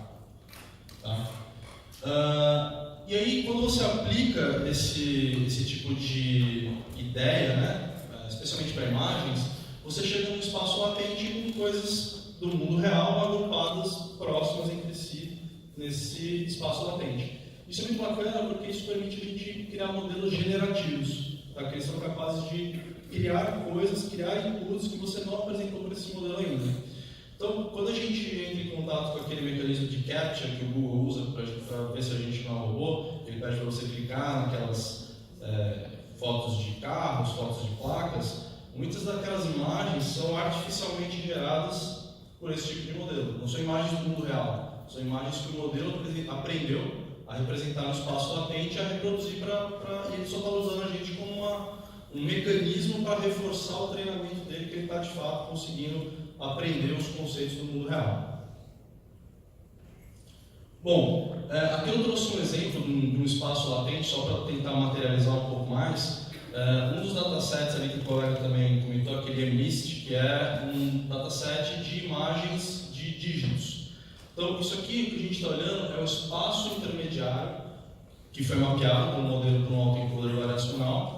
Tá? E aí, quando você aplica esse tipo de ideia, né, especialmente para imagens, você chega num espaço latente com coisas do mundo real agrupadas próximas entre si nesse espaço latente. Isso é muito bacana porque isso permite a gente criar modelos generativos. Tá? Que eles são capazes de criar coisas, criar inputs que você não apresentou para esse modelo ainda. Então, quando a gente entra em contato com aquele mecanismo de captcha que o Google usa para ver se a gente não é um robô, ele pede para você clicar naquelas fotos de carros, fotos de placas, muitas daquelas imagens são artificialmente geradas por esse tipo de modelo. Não são imagens do mundo real, são imagens que o modelo aprendeu a representar no espaço latente, a reproduzir e ele só está usando a gente como um mecanismo para reforçar o treinamento dele, que ele está de fato conseguindo aprender os conceitos do mundo real. Bom, aqui eu trouxe um exemplo de um espaço latente, só para tentar materializar um pouco mais. Um dos datasets ali que o colega também comentou, aquele MNIST, que é um dataset de imagens de dígitos. Então, isso aqui que a gente está olhando é o espaço intermediário que foi mapeado por um modelo para um autoencoder variacional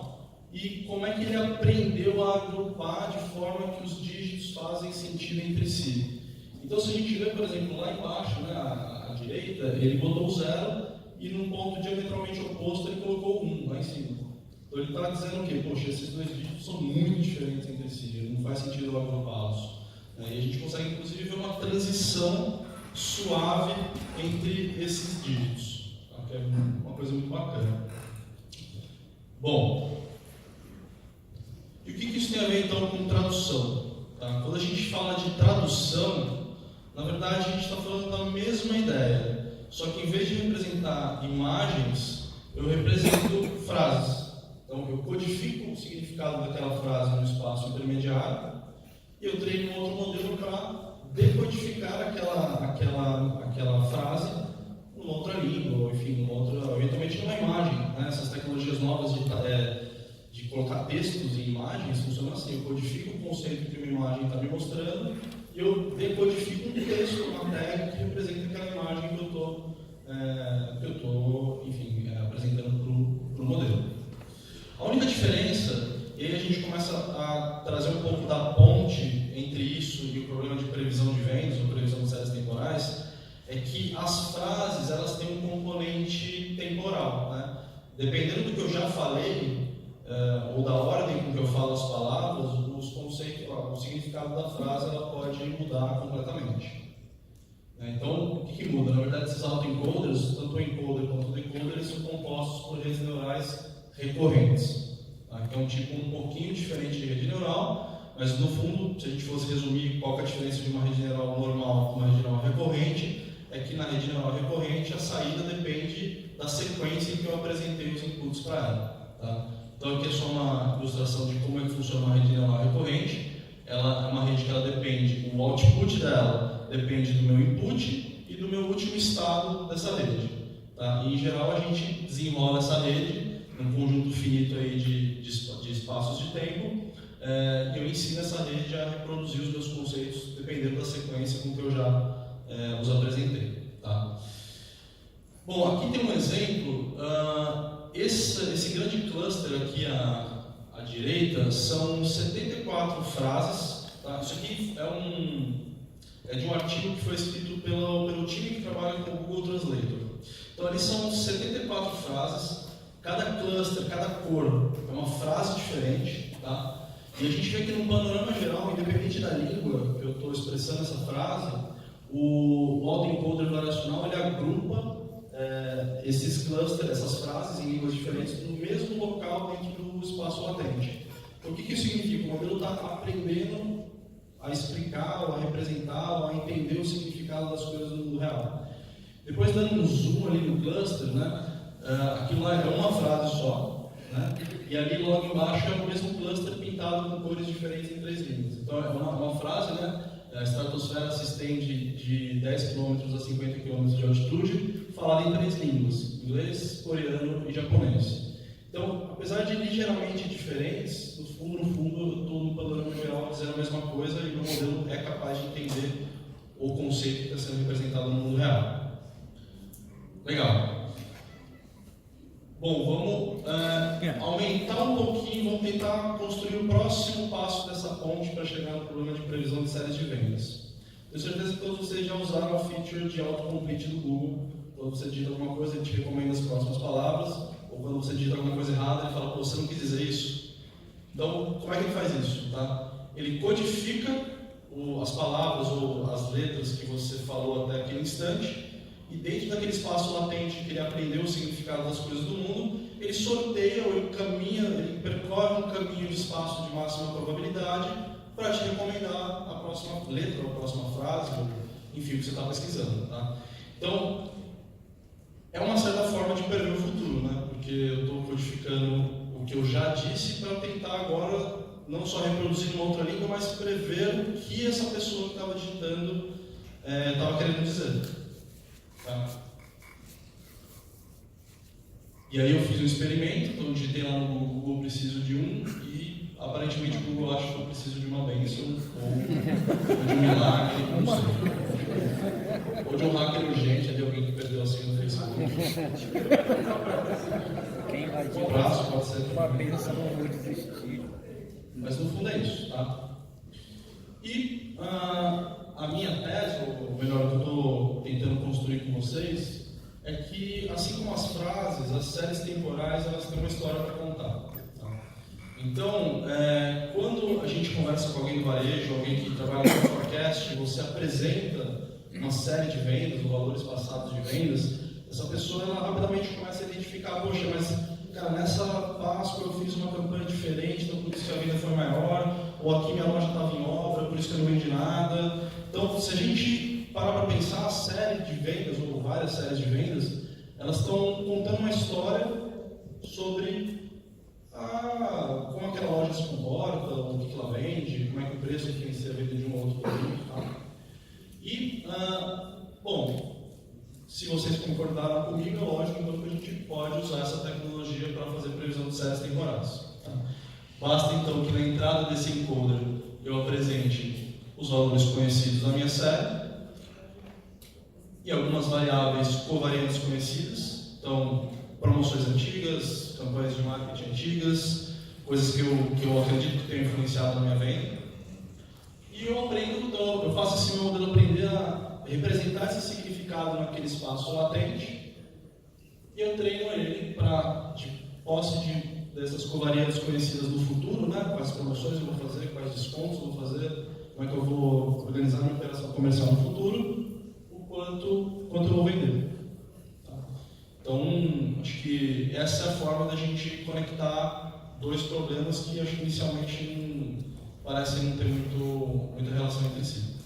e como é que ele aprendeu a agrupar de forma que os dígitos fazem sentido entre si. Então, se a gente vê, por exemplo, lá embaixo, né, à direita, ele botou o 0 e num ponto diametralmente oposto ele colocou o 1 lá em cima. Então, ele está dizendo o quê? Poxa, esses dois dígitos são muito diferentes entre si, não faz sentido eu agrupá-los. E a gente consegue, inclusive, ver uma transição suave entre esses dígitos, tá? Que é uma coisa muito bacana. Bom, e o que isso tem a ver então com tradução? Tá? Quando a gente fala de tradução, na verdade a gente está falando da mesma ideia, só que em vez de representar imagens, eu represento frases. Então eu codifico o significado daquela frase no espaço intermediário e eu treino um outro modelo para decodificar aquela frase numa outra língua, ou enfim, eventualmente numa imagem. Né? Essas tecnologias novas de colocar textos em imagens funcionam assim: eu codifico o conceito que uma imagem está me mostrando e eu decodifico um texto, uma tag que representa aquela imagem que eu estou apresentando para o modelo. A única diferença, e aí a gente começa a trazer um pouco da ponte entre isso e o problema de previsão de vendas, ou previsão de séries temporais, é que as frases elas têm um componente temporal. Né? Dependendo do que eu já falei, ou da ordem com que eu falo as palavras, os conceitos, o significado da frase ela pode mudar completamente. Então, o que muda? Na verdade, esses autoencoders, tanto o encoder quanto o decoder, eles são compostos por redes neurais recorrentes. Tá? Que é um tipo um pouquinho diferente de rede neural, mas no fundo, se a gente fosse resumir qual é a diferença de uma rede neural normal com uma rede neural recorrente, é que na rede neural recorrente a saída depende da sequência em que eu apresentei os inputs para ela. Tá? Então aqui é só uma ilustração de como é que funciona uma rede neural recorrente. Ela é uma rede que ela depende, o output dela depende do meu input e do meu último estado dessa rede. Tá? E em geral a gente desenrola essa rede num conjunto finito aí de espaços de tempo, e eu ensino essa rede a reproduzir os meus conceitos dependendo da sequência com que eu já os apresentei. Tá? Bom, aqui tem um exemplo. Esse grande cluster aqui à direita são 74 frases. Tá? Isso aqui é de um artigo que foi escrito pelo time que trabalha com o Google Translator. Então, ali são 74 frases. Cada cluster, cada cor é uma frase diferente. Tá? E a gente vê que no panorama geral, independente da língua que eu estou expressando essa frase, o autoencoder variacional ele agrupa esses clusters, essas frases em línguas diferentes no mesmo local dentro do espaço latente. Então, o que isso significa? O modelo está aprendendo a explicar, ou a representar, ou a entender o significado das coisas no mundo real. Depois, dando um zoom ali no cluster, né, aquilo lá é uma frase só, né, e ali logo embaixo é o mesmo cluster pintado com cores diferentes em 3 línguas. Então, é uma frase, né? A estratosfera se estende de 10 km a 50 km de altitude, falada em 3 línguas: inglês, coreano e japonês. Então, apesar de ligeiramente diferentes, no fundo eu estou no panorama geral dizendo a mesma coisa e o meu modelo é capaz de entender o conceito que está sendo representado no mundo real. Legal. Bom, vamos aumentar um pouquinho, vamos tentar construir o próximo passo dessa ponte para chegar no problema de previsão de séries de vendas. Tenho certeza que todos vocês já usaram a feature de autocomplete do Google. Quando você digita alguma coisa, ele te recomenda as próximas palavras, ou quando você digita alguma coisa errada, ele fala: pô, você não quis dizer isso. Então, como é que ele faz isso? Tá? Ele codifica as palavras ou as letras que você falou até aquele instante, e dentro daquele espaço latente que ele aprendeu o significado das coisas do mundo, ele sorteia ou ele caminha, ele percorre um caminho de espaço de máxima probabilidade para te recomendar a próxima letra, ou a próxima frase, ou enfim, o que você está pesquisando. Tá? Então, é uma certa forma de prever o futuro, né? Porque eu estou codificando o que eu já disse para tentar agora não só reproduzir uma outra língua, mas prever o que essa pessoa que estava digitando estava querendo dizer. Tá? E aí eu fiz um experimento, então eu digitei lá no Google preciso de um, e aparentemente o Google acha que eu preciso de uma bênção, ou de um milagre, não sei. Ou de um hacker urgente, de alguém que perdeu a senha no Facebook. Um abraço, pode ser. Uma bênção, não vou desistir. Mas no fundo é isso, tá? E a minha tese, ou melhor, o que eu estou tentando construir com vocês, é que, assim como as frases, as séries temporais, elas têm uma história para contar. Tá? Então, quando a gente conversa com alguém do varejo, alguém que trabalha no forecast, você apresenta uma série de vendas, ou valores passados de vendas, essa pessoa ela rapidamente começa a identificar: poxa, mas cara, nessa Páscoa eu fiz uma campanha diferente, então por isso que a venda foi maior, ou aqui minha loja estava em obra, por isso que eu não vendi nada. Então, se a gente parar para pensar, a série de vendas, ou várias séries de vendas, elas estão contando uma história sobre como aquela loja se comporta, o que ela vende, como é que o preço influencia a venda de um ou outro produto. Tá? E, bom, se vocês concordaram comigo, é lógico então, que a gente pode usar essa tecnologia para fazer previsão de séries temporais. Tá? Basta então que na entrada desse encoder eu apresente os valores conhecidos da minha série e algumas variáveis covariantes conhecidas, então promoções antigas, campanhas de marketing antigas, coisas que eu acredito que tenham influenciado na minha venda. E eu aprendo, então, eu faço esse meu modelo aprender a representar esse significado naquele espaço latente e eu treino ele para, de posse dessas covariantes conhecidas do futuro, né? Quais promoções eu vou fazer, quais descontos eu vou fazer, como é que eu vou organizar minha operação comercial no futuro, o quanto eu vou vender. Tá? Então, acho que essa é a forma da gente conectar dois problemas que acho que inicialmente parecem não ter muita relação entre si.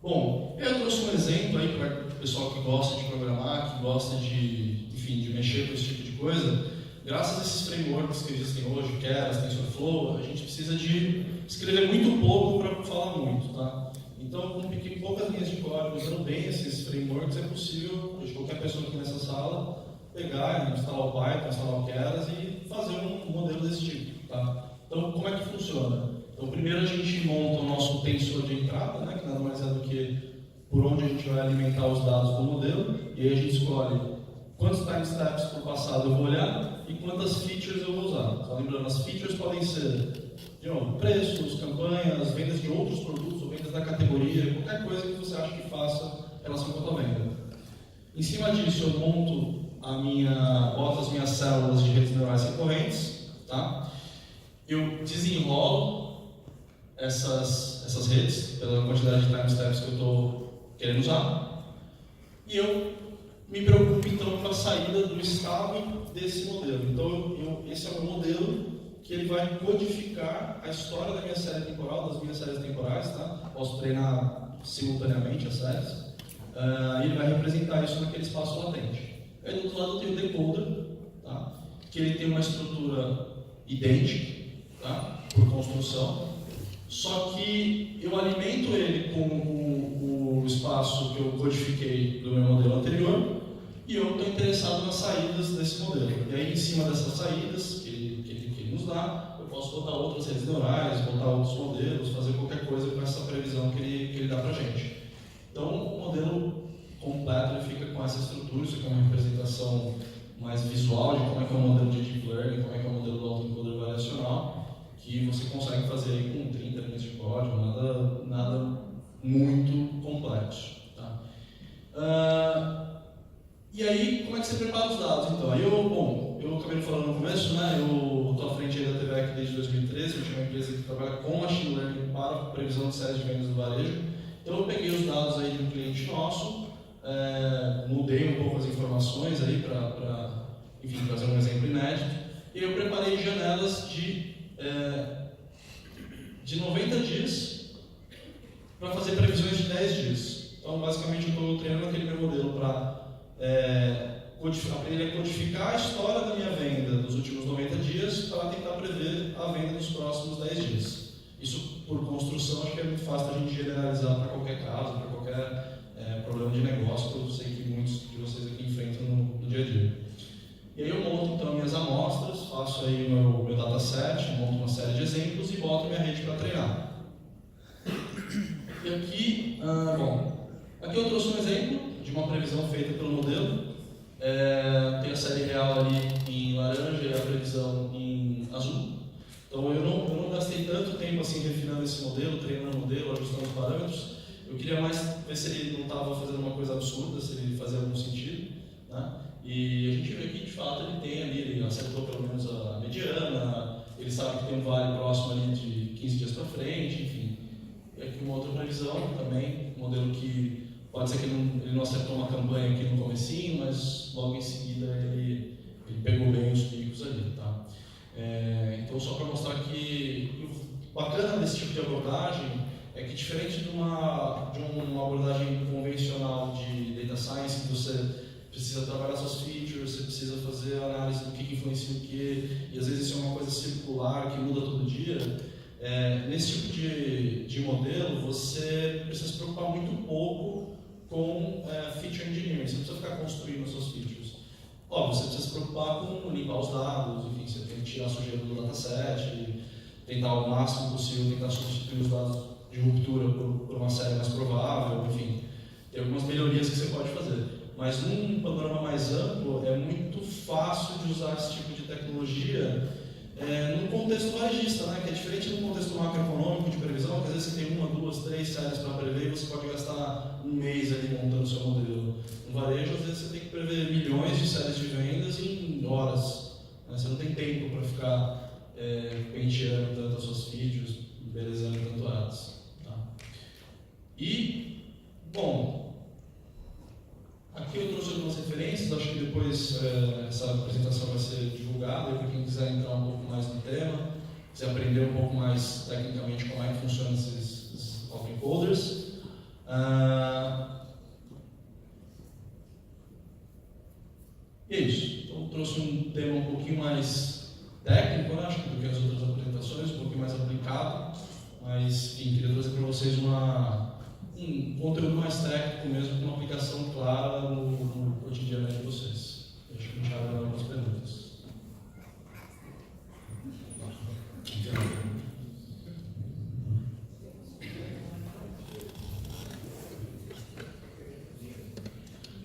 Bom, eu trouxe um exemplo aí para o pessoal que gosta de programar, que gosta de mexer com esse tipo de coisa. Graças a esses frameworks que existem hoje, Keras, TensorFlow, a gente precisa de escrever muito pouco para falar muito, tá? Então, com poucas linhas de código, usando bem esses frameworks, é possível, de qualquer pessoa aqui nessa sala, pegar, instalar o Python, instalar o Keras e fazer um modelo desse tipo, tá? Então, como é que funciona? Então, primeiro a gente monta o nosso tensor de entrada, né, que nada mais é do que por onde a gente vai alimentar os dados do modelo, e aí a gente escolhe quantos timestamps por passado eu vou olhar e quantas features eu vou usar. Só lembrando, as features podem ser preços, campanhas, vendas de outros produtos, ou vendas da categoria, qualquer coisa que você acha que faça relação com a tua venda. Em cima disso, eu monto boto as minhas células de redes neurais recorrentes, tá? Eu desenrolo essas redes pela quantidade de timestamps que eu estou querendo usar e eu me preocupo então com a saída do estado desse modelo. Então esse é o meu modelo que ele vai codificar a história da minha série temporal, das minhas séries temporais, tá? Posso treinar simultaneamente as séries e ele vai representar isso naquele espaço latente. Aí do outro lado eu tenho o decoder, tá? Que ele tem uma estrutura idêntica, tá? Por construção, só que eu alimento ele com o espaço que eu codifiquei do meu modelo anterior e eu estou interessado nas saídas desse modelo. E aí, em cima dessas saídas que ele nos dá, eu posso botar outras redes neurais, botar outros modelos, fazer qualquer coisa com essa previsão que ele dá para a gente. Então, o modelo completo ele fica com essa estrutura, isso aqui é uma representação mais visual de como é que é o modelo de Deep Learning, como é que é o modelo do autoencoder variacional, que você consegue fazer aí com 30 linhas de código, nada muito complexo. Tá? E aí, como é que você prepara os dados? Então, aí eu acabei falando no começo, né? Eu estou à frente aí da TVEC desde 2013, eu tinha uma empresa que trabalha com Machine Learning para previsão de séries de vendas do varejo. Então, eu peguei os dados aí de um cliente nosso, mudei um pouco as informações aí para fazer um exemplo inédito, e eu preparei janelas de 90 dias para fazer previsões de 10 dias. Então, basicamente, eu estou treinando aquele meu modelo para aprender a codificar a história da minha venda dos últimos 90 dias para tentar prever a venda dos próximos 10 dias. Isso, por construção, acho que é muito fácil a gente generalizar para qualquer caso, para qualquer problema de negócio, que eu sei que muitos de vocês aqui enfrentam no dia a dia. E aí eu monto então minhas amostras, faço aí o meu dataset, monto uma série de exemplos e boto minha rede para treinar. E aqui, aqui eu trouxe um exemplo de uma previsão feita pelo modelo. Tem a série real ali em laranja e a previsão em azul. Então eu não gastei tanto tempo assim refinando esse modelo, treinando o modelo, ajustando os parâmetros. Eu queria mais ver se ele não estava fazendo uma coisa absurda, se ele fazia algum sentido, né? E a gente vê que de fato ele tem ali, ele acertou pelo menos a mediana, ele sabe que tem um vale próximo ali de 15 dias para frente, enfim. E aqui uma outra previsão também, um modelo que pode ser que ele não acertou uma campanha aqui no comecinho, mas logo em seguida ele pegou bem os picos ali, tá? Então só para mostrar que o bacana desse tipo de abordagem é que diferente de uma abordagem convencional de data science, que você precisa trabalhar suas features, você precisa fazer a análise do que influencia o que, e às vezes isso é uma coisa circular que muda todo dia, Nesse tipo de modelo, você precisa se preocupar muito pouco com feature engineering, você não precisa ficar construindo as suas features. Óbvio, você precisa se preocupar com limpar os dados, enfim, você tem que tirar a sujeira do dataset, tentar ao máximo possível tentar substituir os dados de ruptura por uma série mais provável, enfim, tem algumas melhorias que você pode fazer. Mas num panorama mais amplo, é muito fácil de usar esse tipo de tecnologia num contexto varejista, né? Que é diferente do contexto macroeconômico de previsão, que às vezes você tem 1, 2, 3 séries para prever e você pode gastar um mês ali montando o seu modelo. No varejo, às vezes você tem que prever milhões de séries de vendas em horas. Né? Você não tem tempo para ficar penteando tanto as suas features, embelezando tanto ads. Tá? E, bom, aqui eu trouxe algumas referências, acho que depois essa apresentação vai ser divulgada para quem quiser entrar um pouco mais no tema, quiser aprender um pouco mais tecnicamente como é que funcionam esses autoencoders. E é isso. Então eu trouxe um tema um pouquinho mais técnico, né, acho que do que as outras apresentações, um pouquinho mais aplicado, mas enfim, queria trazer para vocês um conteúdo mais técnico mesmo, com uma aplicação clara no cotidiano de vocês. Acho que a gente abre algumas perguntas.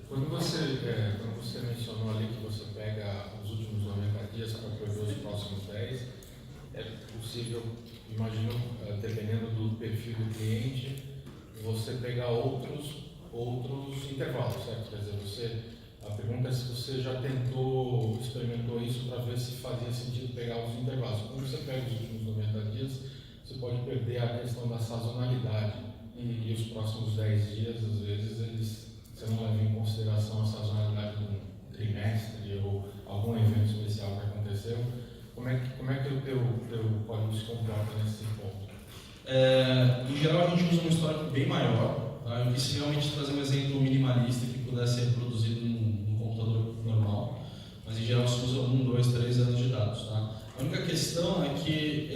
Quando você mencionou ali que você pega os últimos 90 dias para prever os próximos 10, é possível, imagino, dependendo do perfil do cliente, você pegar outros intervalos, certo? Quer dizer, a pergunta é se você já experimentou isso para ver se fazia sentido pegar os intervalos. Quando você pega os últimos 90 dias, você pode perder a questão da sazonalidade. E os próximos 10 dias, às vezes, você não leva em consideração a sazonalidade de um trimestre ou algum evento especial que aconteceu. Como é que o teu código se comporta nesse ponto? Em geral, a gente usa um histórico bem maior. Tá? Eu quis realmente trazer um exemplo minimalista que pudesse ser reproduzido num computador normal, mas em geral se usa 1, 2, 3 anos de dados. Tá? A única questão é que,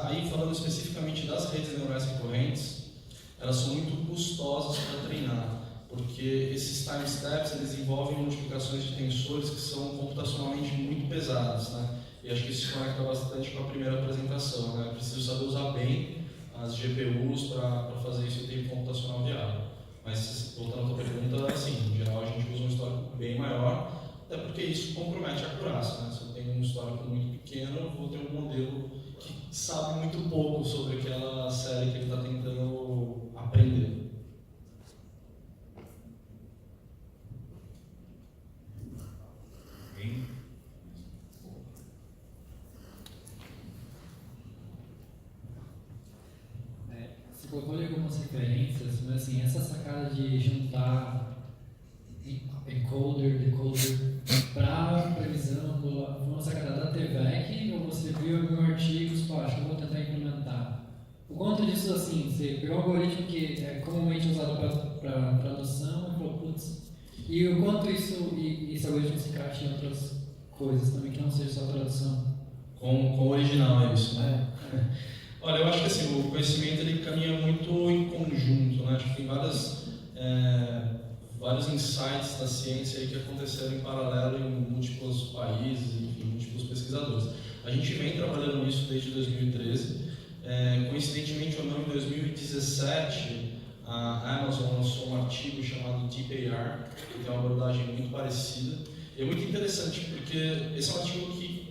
aí falando especificamente das redes neurais recorrentes, elas são muito custosas para treinar, porque esses time steps eles envolvem multiplicações de tensores que são computacionalmente muito pesadas. Né? E acho que isso se conecta bastante com a primeira apresentação. Né? Preciso saber usar bem as GPUs para fazer isso em tempo computacional viável. Mas, voltando à tua pergunta, sim, em geral a gente usa um histórico bem maior, até porque isso compromete a acurácia. Né? Se eu tenho um histórico muito pequeno, eu vou ter um modelo que sabe muito pouco sobre aquela série que ele está tentando aprender. Você colocou ali algumas referências, mas assim, essa sacada de juntar encoder, decoder para previsão, foi uma sacada da TVEC ou você viu algum artigo e falou, acho que eu vou tentar implementar? O quanto disso, assim, você pegou um algoritmo que é comumente usado para tradução e falou, putz, e o quanto esse algoritmo se encaixa em outras coisas também, que não seja só tradução? Com o original, é isso, né? Olha, eu acho que assim, o conhecimento ele caminha muito em conjunto, né? Acho que tem vários insights da ciência aí que aconteceram em paralelo em múltiplos países, enfim, múltiplos pesquisadores. A gente vem trabalhando nisso desde 2013. Coincidentemente ou não, em 2017, a Amazon lançou um artigo chamado DeepAR, que tem uma abordagem muito parecida. E é muito interessante, porque esse é um artigo que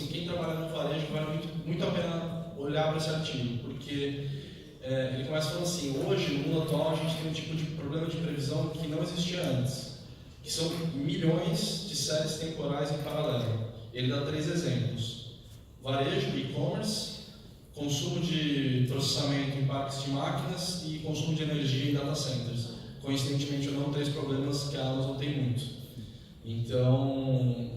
quem trabalha no varejo vale muito a pena olhar para esse artigo, porque ele começa falando assim, hoje, no mundo atual, a gente tem um tipo de problema de previsão que não existia antes, que são milhões de séries temporais em paralelo. Ele dá 3 exemplos: varejo, e-commerce, consumo de processamento em parques de máquinas e consumo de energia em data centers. Coincidentemente ou não, 3 problemas que a Amazon tem muito. Então,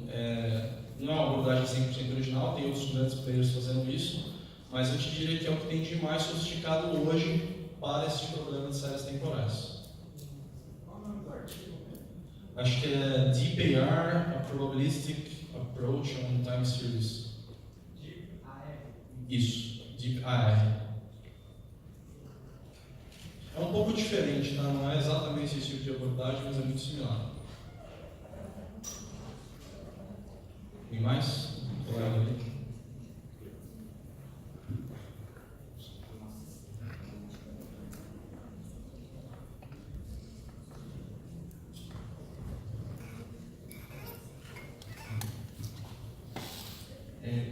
não é uma abordagem 100% original, tem outros grandes players fazendo isso, mas eu te diria que é o que tem de mais sofisticado hoje para esse problema de séries temporais. Qual o nome do artigo? Acho que é DeepAR, a Probabilistic Approach on Time Series. Isso, Deep AR. É um pouco diferente, tá? Não é exatamente esse tipo de abordagem, mas é muito similar. Tem mais?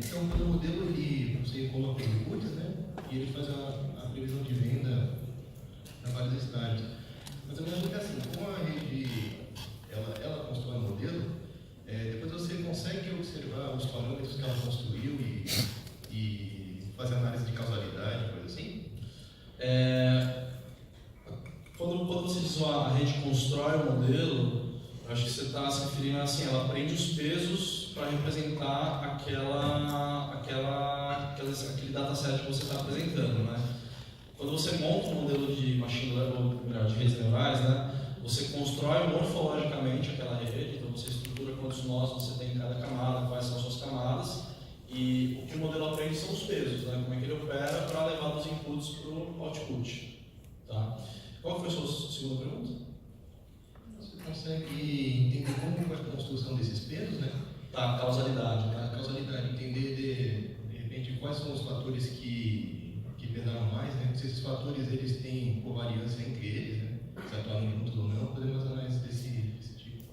Então, o modelo, você coloca inputs, né? E ele faz a previsão de venda a vários estágios. Mas a minha dúvida é assim, como a rede, ela constrói um modelo, depois você consegue observar os parâmetros que ela construiu e fazer análise de causalidade, coisa assim? Quando você diz a rede constrói o modelo, acho que você está se referindo assim, ela aprende os pesos para representar aquele dataset que você está apresentando, né? Quando você monta um modelo de machine learning, ou melhor, de redes neurais, né, você constrói morfologicamente aquela rede, então você estrutura quantos nós você tem em cada camada, quais são as suas camadas, e o que o modelo aprende são os pesos, né, como é que ele opera para levar dos inputs para o output. Tá? Qual foi a sua segunda pergunta? Você consegue entender como é a construção desses pesos, né? Tá, causalidade. A causalidade, entender de repente quais são os fatores que pesaram mais, né? Se esses fatores eles têm covariância entre eles, né? Se atuaram juntos ou não, podemos analisar desse tipo.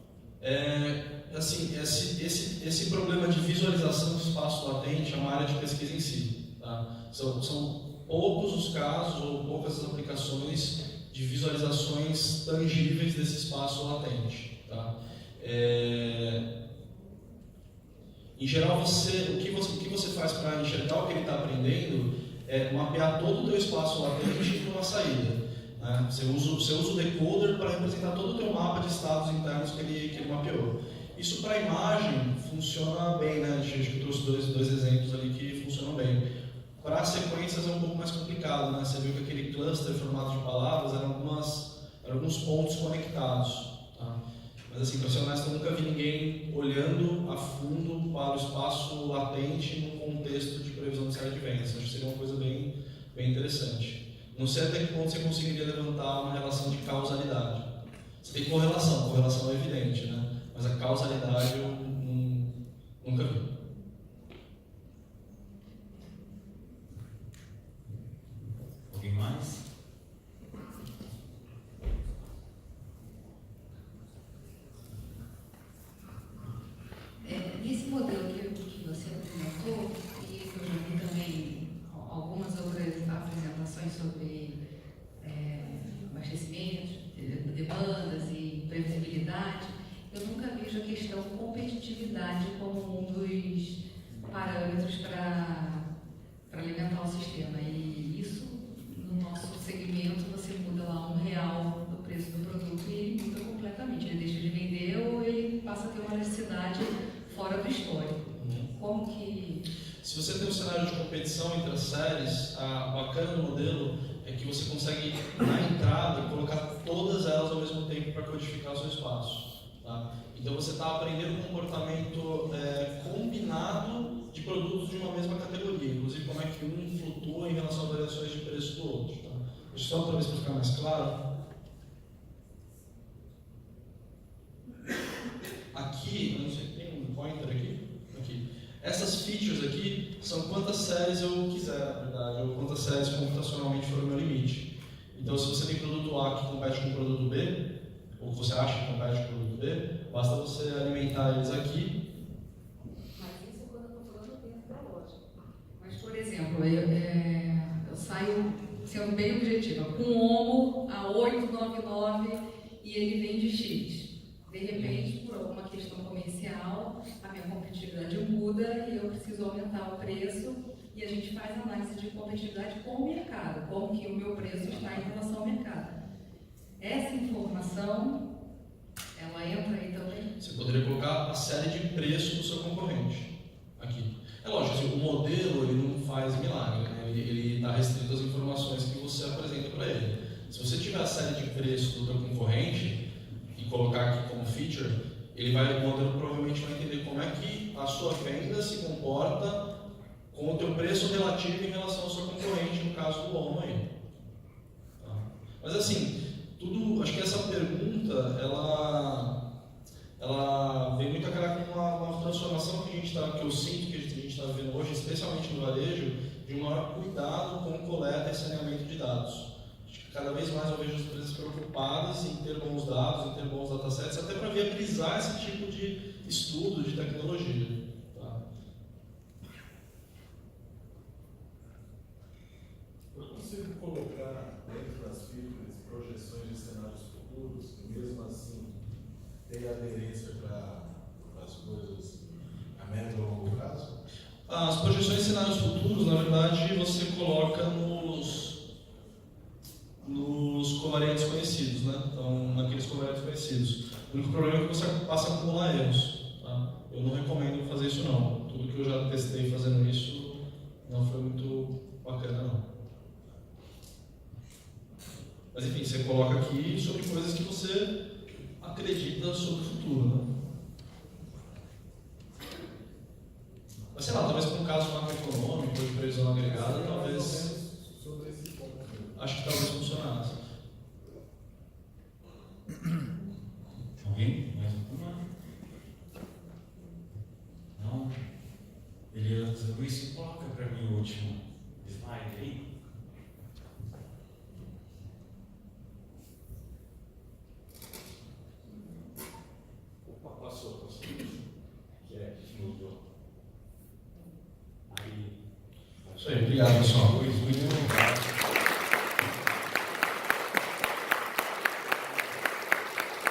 Assim, esse problema de visualização do espaço latente é uma área de pesquisa em si. Tá? São poucos os casos ou poucas as aplicações de visualizações tangíveis desse espaço latente. Tá? Em geral, o que você faz para enxergar o que ele está aprendendo é mapear todo o teu espaço latente para uma saída. Né? Você usa o decoder para representar todo o teu mapa de estados internos que ele mapeou. Isso para a imagem funciona bem, né? Acho que eu trouxe dois exemplos ali que funcionam bem. Para sequências é um pouco mais complicado, né? Você viu que aquele cluster formado de palavras eram alguns pontos conectados. Tá? Mas assim, para ser honesto, eu nunca vi ninguém olhando a fundo para o espaço latente num contexto de previsão de série de vendas. Acho que seria uma coisa bem interessante. Não sei até que ponto você conseguiria levantar uma relação de causalidade. Você tem correlação é evidente, né? Mas a causalidade eu nunca vi. Alguém mais? Nesse modelo que você apresentou, e que eu já vi também algumas outras apresentações sobre abastecimento, demandas e previsibilidade, eu nunca vejo a questão competitividade como um dos parâmetros para alimentar o sistema. E isso, no nosso segmento, você muda lá R$1 do preço do produto e ele muda completamente. Ele deixa de vender ou ele passa a ter uma necessidade fora do histórico. Como que... Se você tem um cenário de competição entre as séries, a bacana do modelo é que você consegue, na entrada, colocar todas elas ao mesmo tempo para codificar o seu espaço. Tá? Então você está aprendendo um comportamento combinado de produtos de uma mesma categoria, inclusive como é que um flutua em relação a variações de preço do outro. Tá? Só para ficar mais claro. Aqui, eu não sei, tem um pointer aqui? Essas features aqui são quantas séries eu quiser, na verdade, ou quantas séries computacionalmente for o meu limite. Então, se você tem produto A que compete com o produto B, ou que você acha que compete com o produto B, basta você alimentar eles aqui. Mas isso é quando eu estou falando dentro da loja. Mas, por exemplo, eu saio sendo bem objetiva, com um Omo a 8,99 e ele vende X. De repente, por alguma questão comercial, a minha competitividade muda e eu preciso aumentar o preço e a gente faz análise de competitividade com o mercado, como que o meu preço está em relação ao mercado. Essa informação, ela entra aí também? Você poderia colocar a série de preço do seu concorrente aqui. É lógico, assim, o modelo ele não faz milagre, né? Ele está restrito às informações que você apresenta para ele. Se você tiver a série de preço do seu concorrente e colocar aqui como feature, o modelo provavelmente vai entender como é que a sua venda se comporta com o teu preço relativo em relação ao seu concorrente, no caso do Omo aí. Tá? Mas assim, acho que essa pergunta, ela vem muito a cara com uma transformação que eu sinto que a gente está vivendo hoje, especialmente no varejo, de um maior cuidado com coleta e saneamento de dados. Acho que cada vez mais eu vejo as empresas preocupadas em ter bons dados, em ter bons datasets, até para viabilizar esse tipo de estudo, de tecnologia. Tá? Eu consigo colocar dentro das filtras projeções de cenários futuros, e mesmo assim ter aderência para as coisas a médio e longo prazo? As projeções de cenários futuros, na verdade, você coloca nos covariantes conhecidos, né? Então, naqueles covariantes conhecidos. O único problema é que você passa a acumular erros. Tá? Eu não recomendo fazer isso, não. Tudo que eu já testei fazendo isso não foi muito bacana, não. Mas, enfim, você coloca aqui sobre coisas que você acredita sobre o futuro, né? Mas sei lá, talvez para um caso macroeconômico, de previsão agregada, talvez. Acho que talvez funcionasse. Alguém? Mais alguma? Não? Beleza, Luiz, coloca para mim o último slide aí. Opa, passou. Que mudou. Isso aí, obrigado, pessoal.